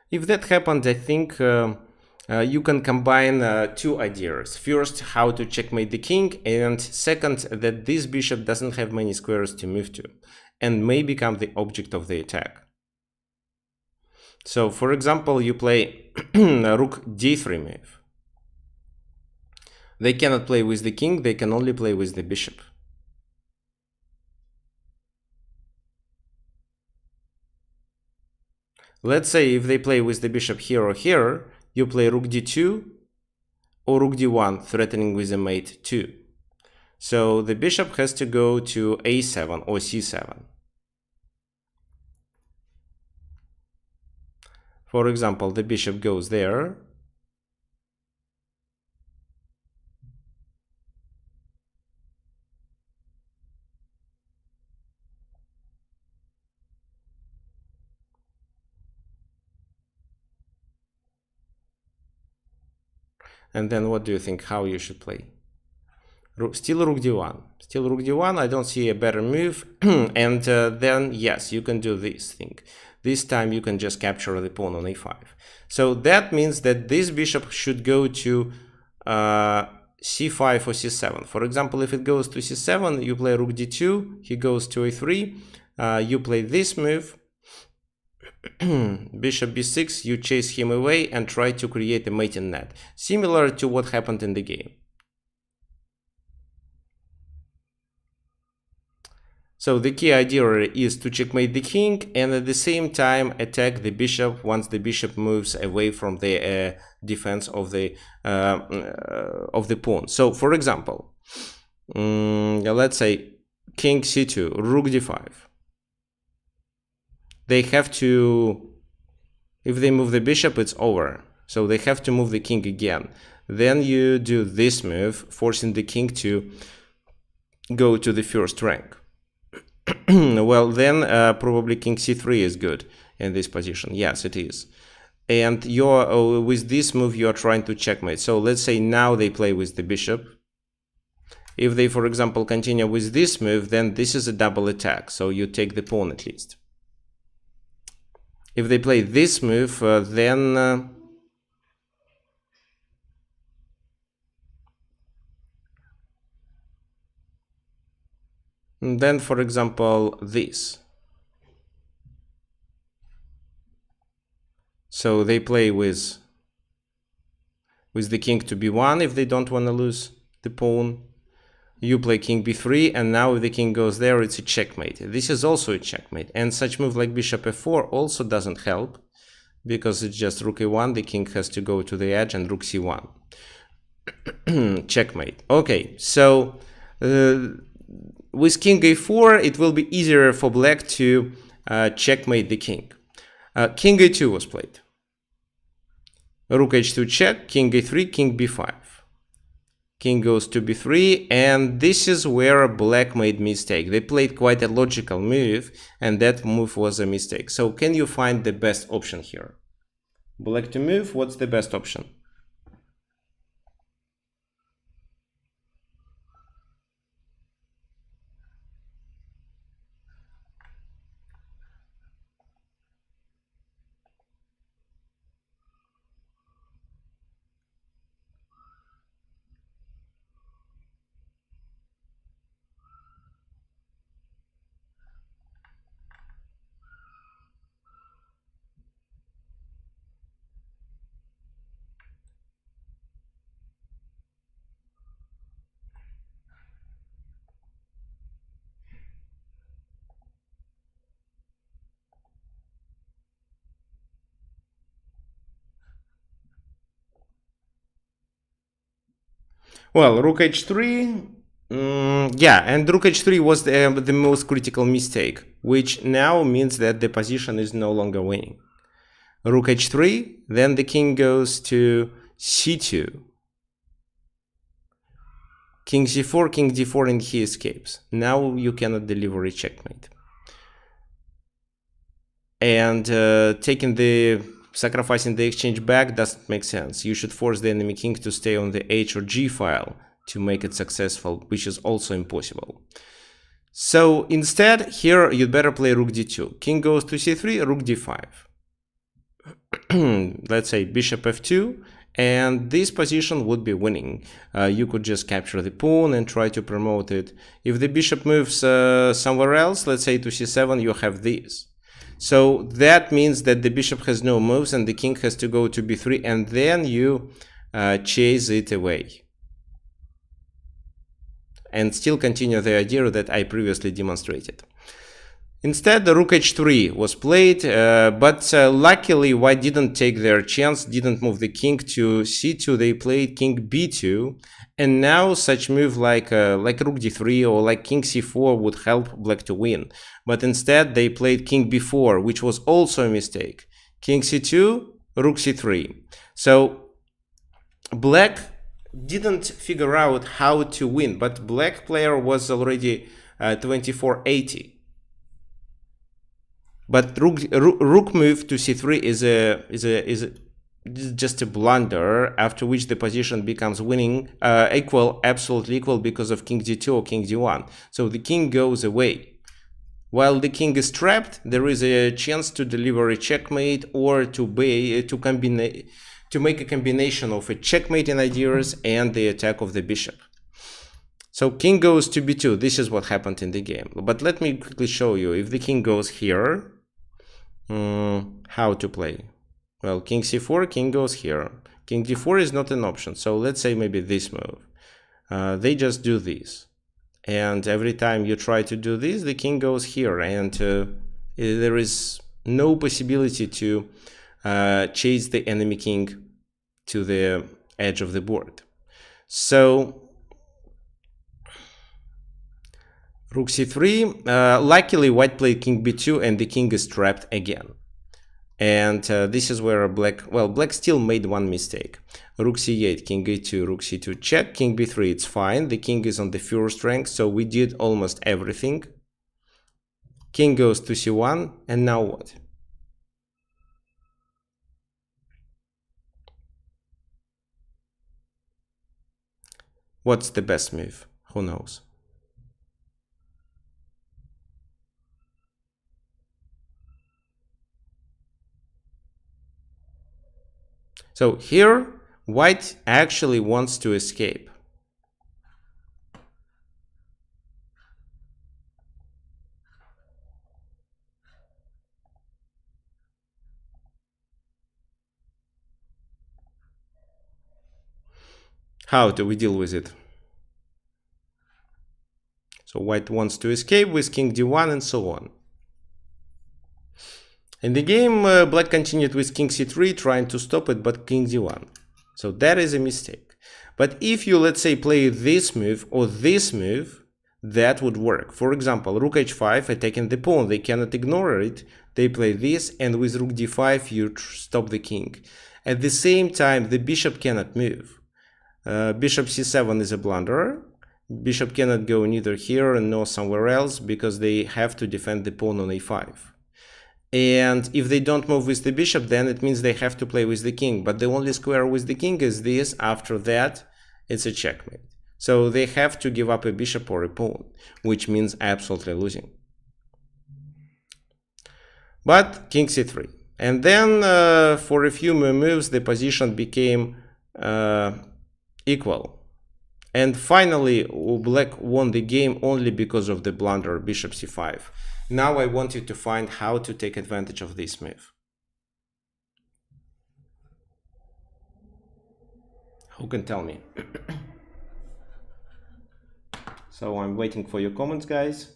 If that happened, I think you can combine two ideas. First, how to checkmate the king, and second, that this bishop doesn't have many squares to move to and may become the object of the attack. So, for example, you play rook d3 move. They cannot play with the king, they can only play with the bishop. Let's say if they play with the bishop here or here, you play rook d2 or rook d1, threatening with a mate 2. So the bishop has to go to a7 or c7. For example, the bishop goes there. And then what do you think how you should play? Still rook d1. Still rook d1, I don't see a better move. And then, yes, you can do this thing. This time you can just capture the pawn on a5. So that means that this bishop should go to c5 or c7. For example, if it goes to c7, you play rook d2, he goes to a3, you play this move, bishop b6, you chase him away and try to create a mating net, similar to what happened in the game. So the key idea is to checkmate the king and at the same time attack the bishop once the bishop moves away from the defense of the pawn. So for example, let's say king c2, rook d5. They have to, if they move the bishop, it's over. So they have to move the king again. Then you do this move, forcing the king to go to the first rank. Well, then probably king c3 is good in this position. Yes, it is. And you're with this move, you are trying to checkmate. So let's say now they play with the bishop. If they, for example, continue with this move, then this is a double attack. So you take the pawn at least. If they play this move, then for example, this. So they play with the king to b1 if they don't want to lose the pawn. you play king b3, and now if the king goes there, it's a checkmate. This is also a checkmate, and such move like bishop f4 also doesn't help, because it's just rook a1, the king has to go to the edge, and rook c1. Checkmate. Okay, so with king a4, it will be easier for black to checkmate the king. King a2 was played. Rook h2 check, king a3, king b5. King goes to b3, and this is where black made mistake. They played quite a logical move, and that move was a mistake. So can you find the best option here? Black to move, what's the best option? Well, rook h3, yeah, and rook h3 was the most critical mistake, which now means that the position is no longer winning. Rook h3, then the king goes to c2. King c4, king d4, and he escapes. Now you cannot deliver a checkmate. And sacrificing the exchange back doesn't make sense. You should force the enemy king to stay on the h or g file to make it successful, which is also impossible. So instead, here you'd better play rook d2. King goes to c3, rook d5. Let's say bishop f2, and this position would be winning. You could just capture the pawn and try to promote it. If the bishop moves somewhere else, let's say to c7, you have this. So that means that the bishop has no moves and the king has to go to b3, and then you chase it away. And still continue the idea that I previously demonstrated. Instead, the rook h3 was played, but luckily white didn't take their chance, didn't move the king to c2, they played king b2, and now such move like rook d3 or like king c4 would help black to win. But instead they played king b4, which was also a mistake. King c2, rook c3. So black didn't figure out how to win, but black player was already 2480. But rook move to c3 is just a blunder, after which the position becomes winning, absolutely equal because of king d2 or king d1. So the king goes away. While the king is trapped, there is a chance to deliver a checkmate or to make a combination of a checkmating ideas and the attack of the bishop. So king goes to b2. This is what happened in the game. But let me quickly show you. If the king goes here, how to play. Well, king c4, king goes here. King d4 is not an option. So let's say maybe this move. They just do this. And every time you try to do this, the king goes here. And there is no possibility to chase the enemy king to the edge of the board. So rook c3, luckily white played king b2 and the king is trapped again. And this is where black still made one mistake. Rook c8, king a2, rook c2 check, king b3, it's fine. The king is on the first rank, so we did almost everything. King goes to c1, and now what? What's the best move? Who knows? So here, white actually wants to escape. How do we deal with it? So white wants to escape with king d1 and so on. In the game, black continued with king c3, trying to stop it, but king d1. So that is a mistake. But if you, let's say, play this move or this move, that would work. For example, rook h5 attacking the pawn. They cannot ignore it. They play this, and with rook d5, you stop the king. At the same time, the bishop cannot move. Bishop c7 is a blunder. Bishop cannot go neither here nor somewhere else because they have to defend the pawn on a5. And if they don't move with the bishop, then it means they have to play with the king. But the only square with the king is this. After that, it's a checkmate. So they have to give up a bishop or a pawn, which means absolutely losing. But king c3. And then for a few more moves, the position became equal. And finally, black won the game only because of the blunder bishop c5. Now I want you to find how to take advantage of this move. Who can tell me? So I'm waiting for your comments, guys.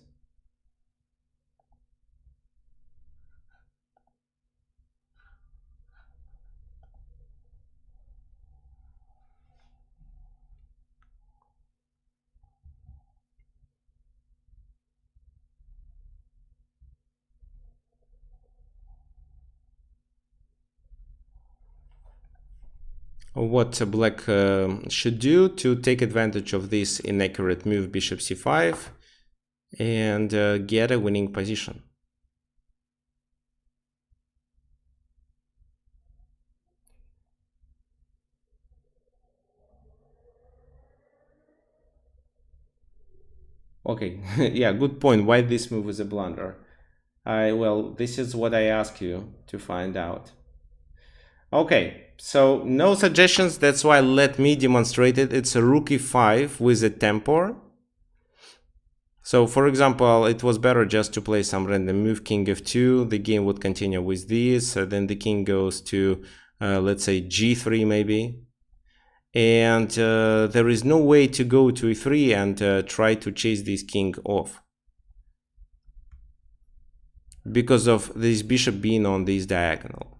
What black should do to take advantage of this inaccurate move bishop c5 and get a winning position. Okay, yeah, good point. Why this move is a blunder? Well, this is what I ask you to find out. Okay, so no suggestions, that's why let me demonstrate it. It's a rook e5 with a tempo. So for example, it was better just to play some random move, king f2, the game would continue with this, then the king goes to, let's say, g3 maybe. And there is no way to go to e3 and try to chase this king off, because of this bishop being on this diagonal.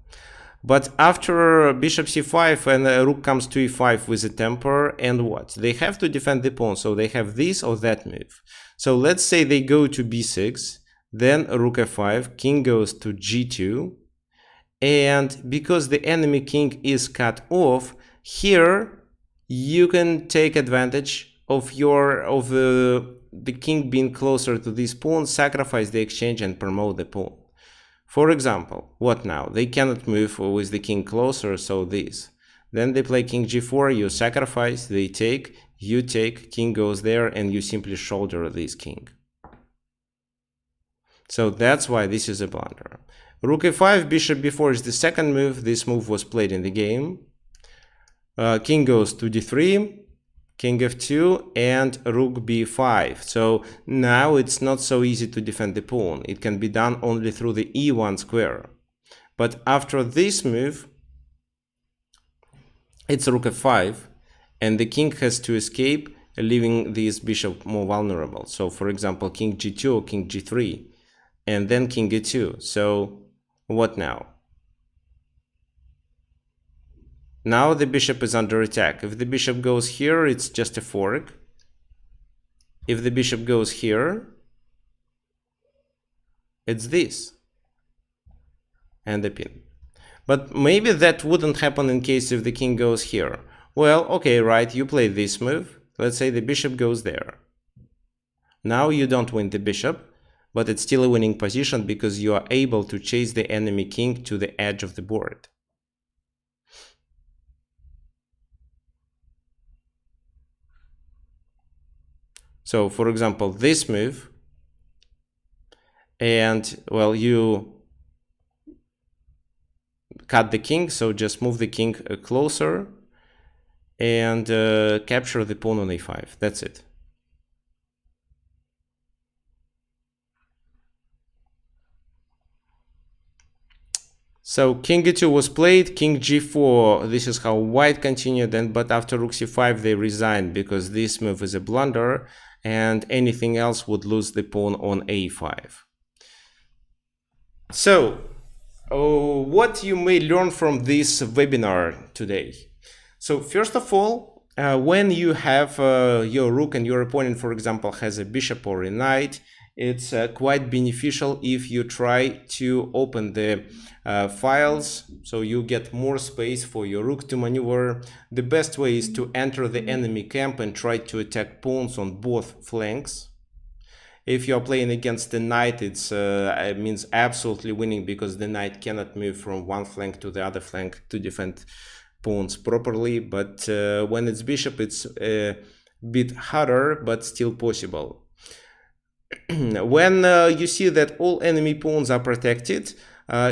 But after bishop c5 and rook comes to e5 with a temper, and what? They have to defend the pawn, so they have this or that move. So let's say they go to b6, then rook f5, king goes to g2, and because the enemy king is cut off, here you can take advantage of the king being closer to this pawn, sacrifice the exchange and promote the pawn. For example, what now? They cannot move with the king closer, so this. Then they play king g4, you sacrifice, they take, you take, king goes there, and you simply shoulder this king. So that's why this is a blunder. Rook e5, bishop b4 is the second move. This move was played in the game. King goes to d3, king f2, and rook b5. So now it's not so easy to defend the pawn. It can be done only through the e1 square. But after this move, it's rook f5, and the king has to escape, leaving this bishop more vulnerable. So for example, king g2 or king g3, and then king e2. So what now? Now the bishop is under attack. If the bishop goes here, it's just a fork. If the bishop goes here, it's this. And the pin. But maybe that wouldn't happen in case if the king goes here. Well, okay, right, you play this move. Let's say the bishop goes there. Now you don't win the bishop, but it's still a winning position because you are able to chase the enemy king to the edge of the board. So, for example, this move, and, well, you cut the king, so just move the king closer and capture the pawn on a5. That's it. So king e2 was played, king g4, this is how white continued, but after rook c5 they resigned because this move is a blunder, and anything else would lose the pawn on a5. So, what you may learn from this webinar today. So first of all, when you have your rook and your opponent, for example, has a bishop or a knight, it's quite beneficial if you try to open the files so you get more space for your rook to maneuver. The best way is to enter the enemy camp and try to attack pawns on both flanks. If you're playing against the knight, it means absolutely winning, because the knight cannot move from one flank to the other flank to defend pawns properly. But when it's bishop, it's a bit harder, but still possible. When you see that all enemy pawns are protected,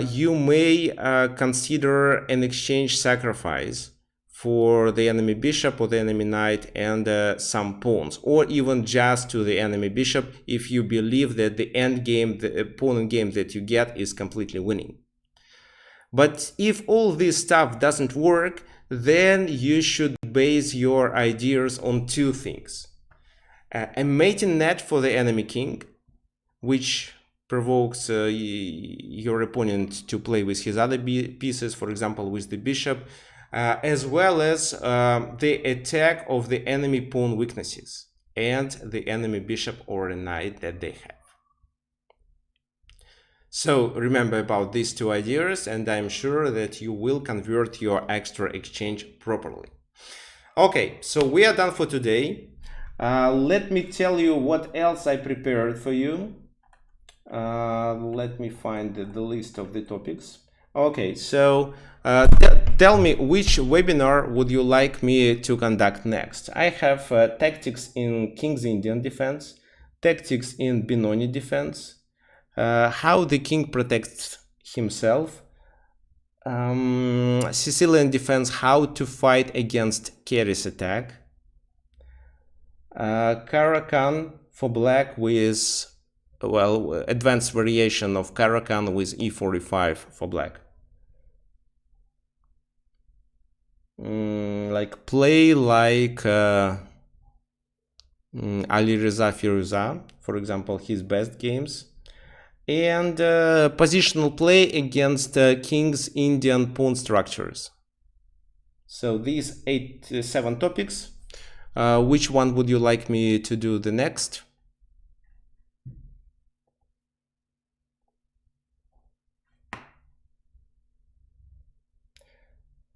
you may consider an exchange sacrifice for the enemy bishop or the enemy knight and some pawns, or even just to the enemy bishop if you believe that the end game, the opponent game that you get, is completely winning. But if all this stuff doesn't work, then you should base your ideas on two things. A mating net for the enemy king, which provokes your opponent to play with his other pieces, for example, with the bishop, as well as the attack of the enemy pawn weaknesses and the enemy bishop or a knight that they have. So remember about these two ideas, and I'm sure that you will convert your extra exchange properly. Okay, so we are done for today. Let me tell you what else I prepared for you. Let me find the list of the topics. Okay, so tell me, which webinar would you like me to conduct next? I have tactics in King's Indian defense, tactics in Benoni defense, how the king protects himself, Sicilian defense, how to fight against Keres attack, Caro-Kann for black with, well, advanced variation of Caro-Kann with e4, e5 for black. Like play like Ali Reza Firuza, for example, his best games, and positional play against King's Indian pawn structures. So these 7 topics. Which one would you like me to do the next?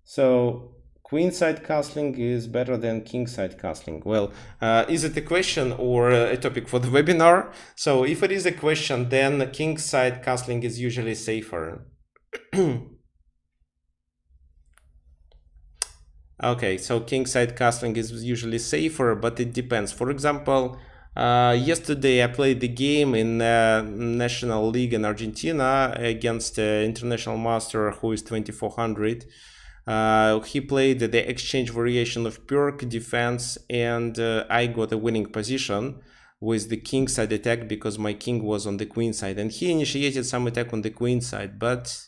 So queenside castling is better than kingside castling. Well, is it a question or a topic for the webinar? So if it is a question, then kingside castling is usually safer. Okay, so kingside castling is usually safer, but it depends. For example, yesterday I played the game in National League in Argentina against an international master who is 2400. He played the exchange variation of Perk defense, and I got a winning position with the king side attack because my king was on the queen side, and he initiated some attack on the queen side, but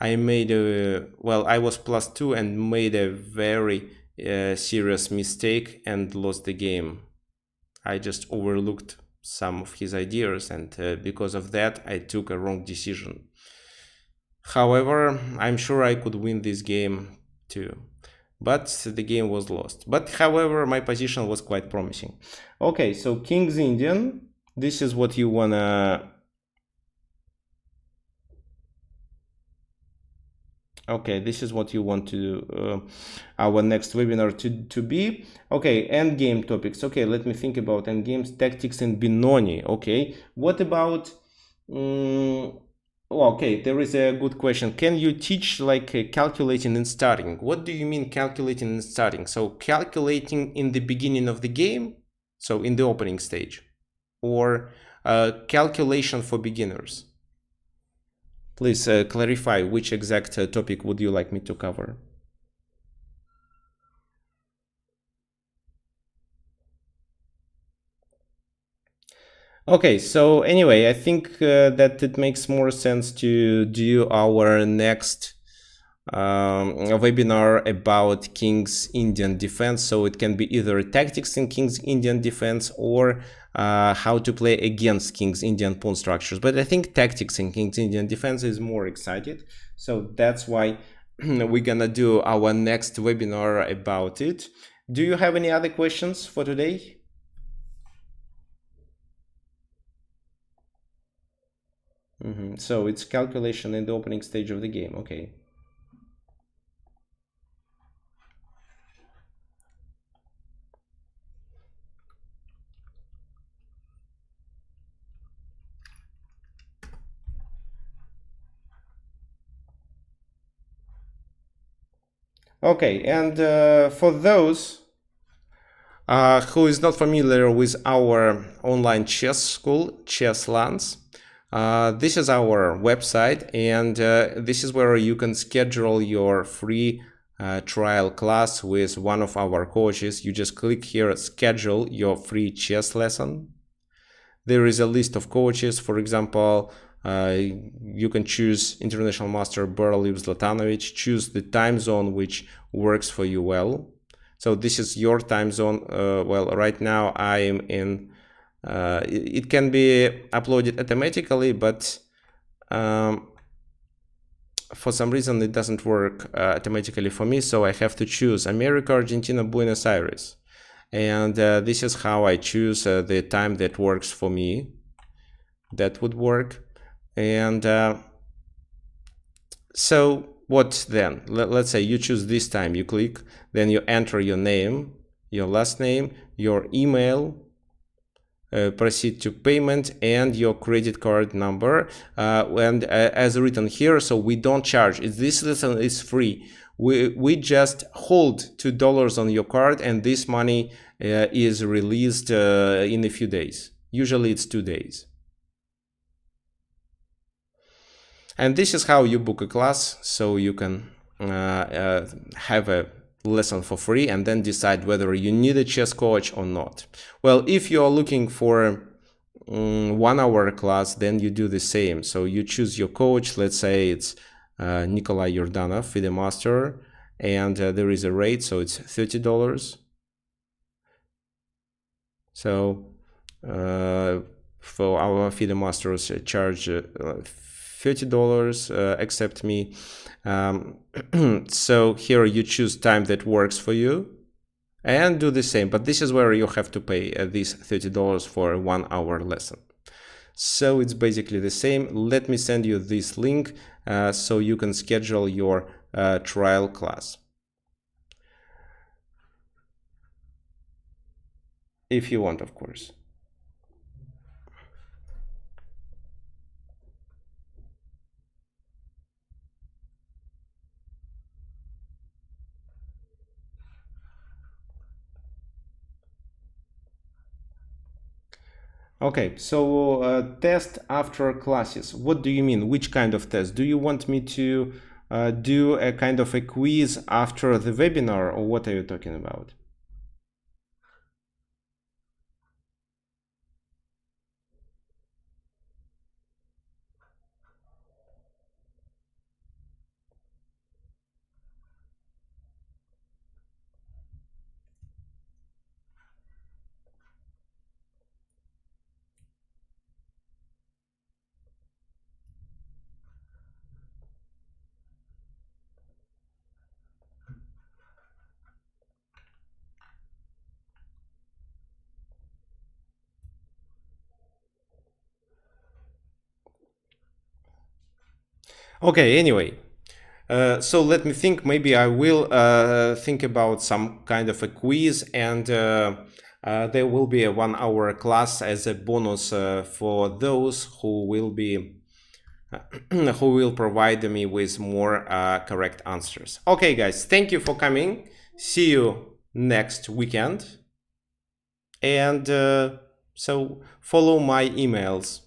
I made I was +2 and made a very serious mistake and lost the game. I just overlooked some of his ideas, and because of that I took a wrong decision. However, I'm sure I could win this game too, but the game was lost. But however, my position was quite promising. Okay, so King's Indian, this is what you wanna... Okay, this is what you want to our next webinar to be. Okay, endgame topics. Okay, let me think about endgames, tactics in Benoni. Okay, what about... okay, there is a good question. Can you teach like calculating and starting? What do you mean calculating and starting? So calculating in the beginning of the game, so in the opening stage, or calculation for beginners? Please clarify which exact topic would you like me to cover. Okay, so anyway, I think that it makes more sense to do our next a webinar about King's Indian Defense. So it can be either tactics in King's Indian Defense or how to play against King's Indian pawn structures. But I think tactics in King's Indian Defense is more excited. So that's why we're gonna do our next webinar about it. Do you have any other questions for today? So it's calculation in the opening stage of the game. Okay. Okay, and for those who is not familiar with our online chess school, Chess Lands, this is our website, and this is where you can schedule your free trial class with one of our coaches. You just click here, schedule your free chess lesson. There is a list of coaches. For example, you can choose International Master Berliv Zlatanovic, choose the time zone which works for you well. So this is your time zone. Well, right now I am in, it can be uploaded automatically, but for some reason it doesn't work automatically for me. So I have to choose America, Argentina, Buenos Aires. And this is how I choose the time that works for me. That would work. And so what then? Let's say you choose this time, you click, then you enter your name, your last name, your email, proceed to payment, and your credit card number. And as written here, so we don't charge. This lesson is free. We just hold $2 on your card, and this money is released in a few days. Usually it's 2 days. And this is how you book a class, so you can have a lesson for free and then decide whether you need a chess coach or not. Well, if you are looking for 1 hour class, then you do the same. So you choose your coach. Let's say it's Nikolai Yordanov, FIDE Master, and there is a rate, so it's $30. So for our FIDE Masters, charge $30, except me. So here you choose time that works for you and do the same, but this is where you have to pay these $30 for a 1 hour lesson. So it's basically the same. Let me send you this link so you can schedule your trial class, if you want, of course. Okay, so test after classes. What do you mean? Which kind of test? Do you want me to do a kind of a quiz after the webinar, or what are you talking about? Okay, anyway, so let me think. Maybe I will think about some kind of a quiz, and there will be a 1 hour class as a bonus for those who will be who will provide me with more correct answers. Okay, guys, thank you for coming. See you next weekend, and so follow my emails.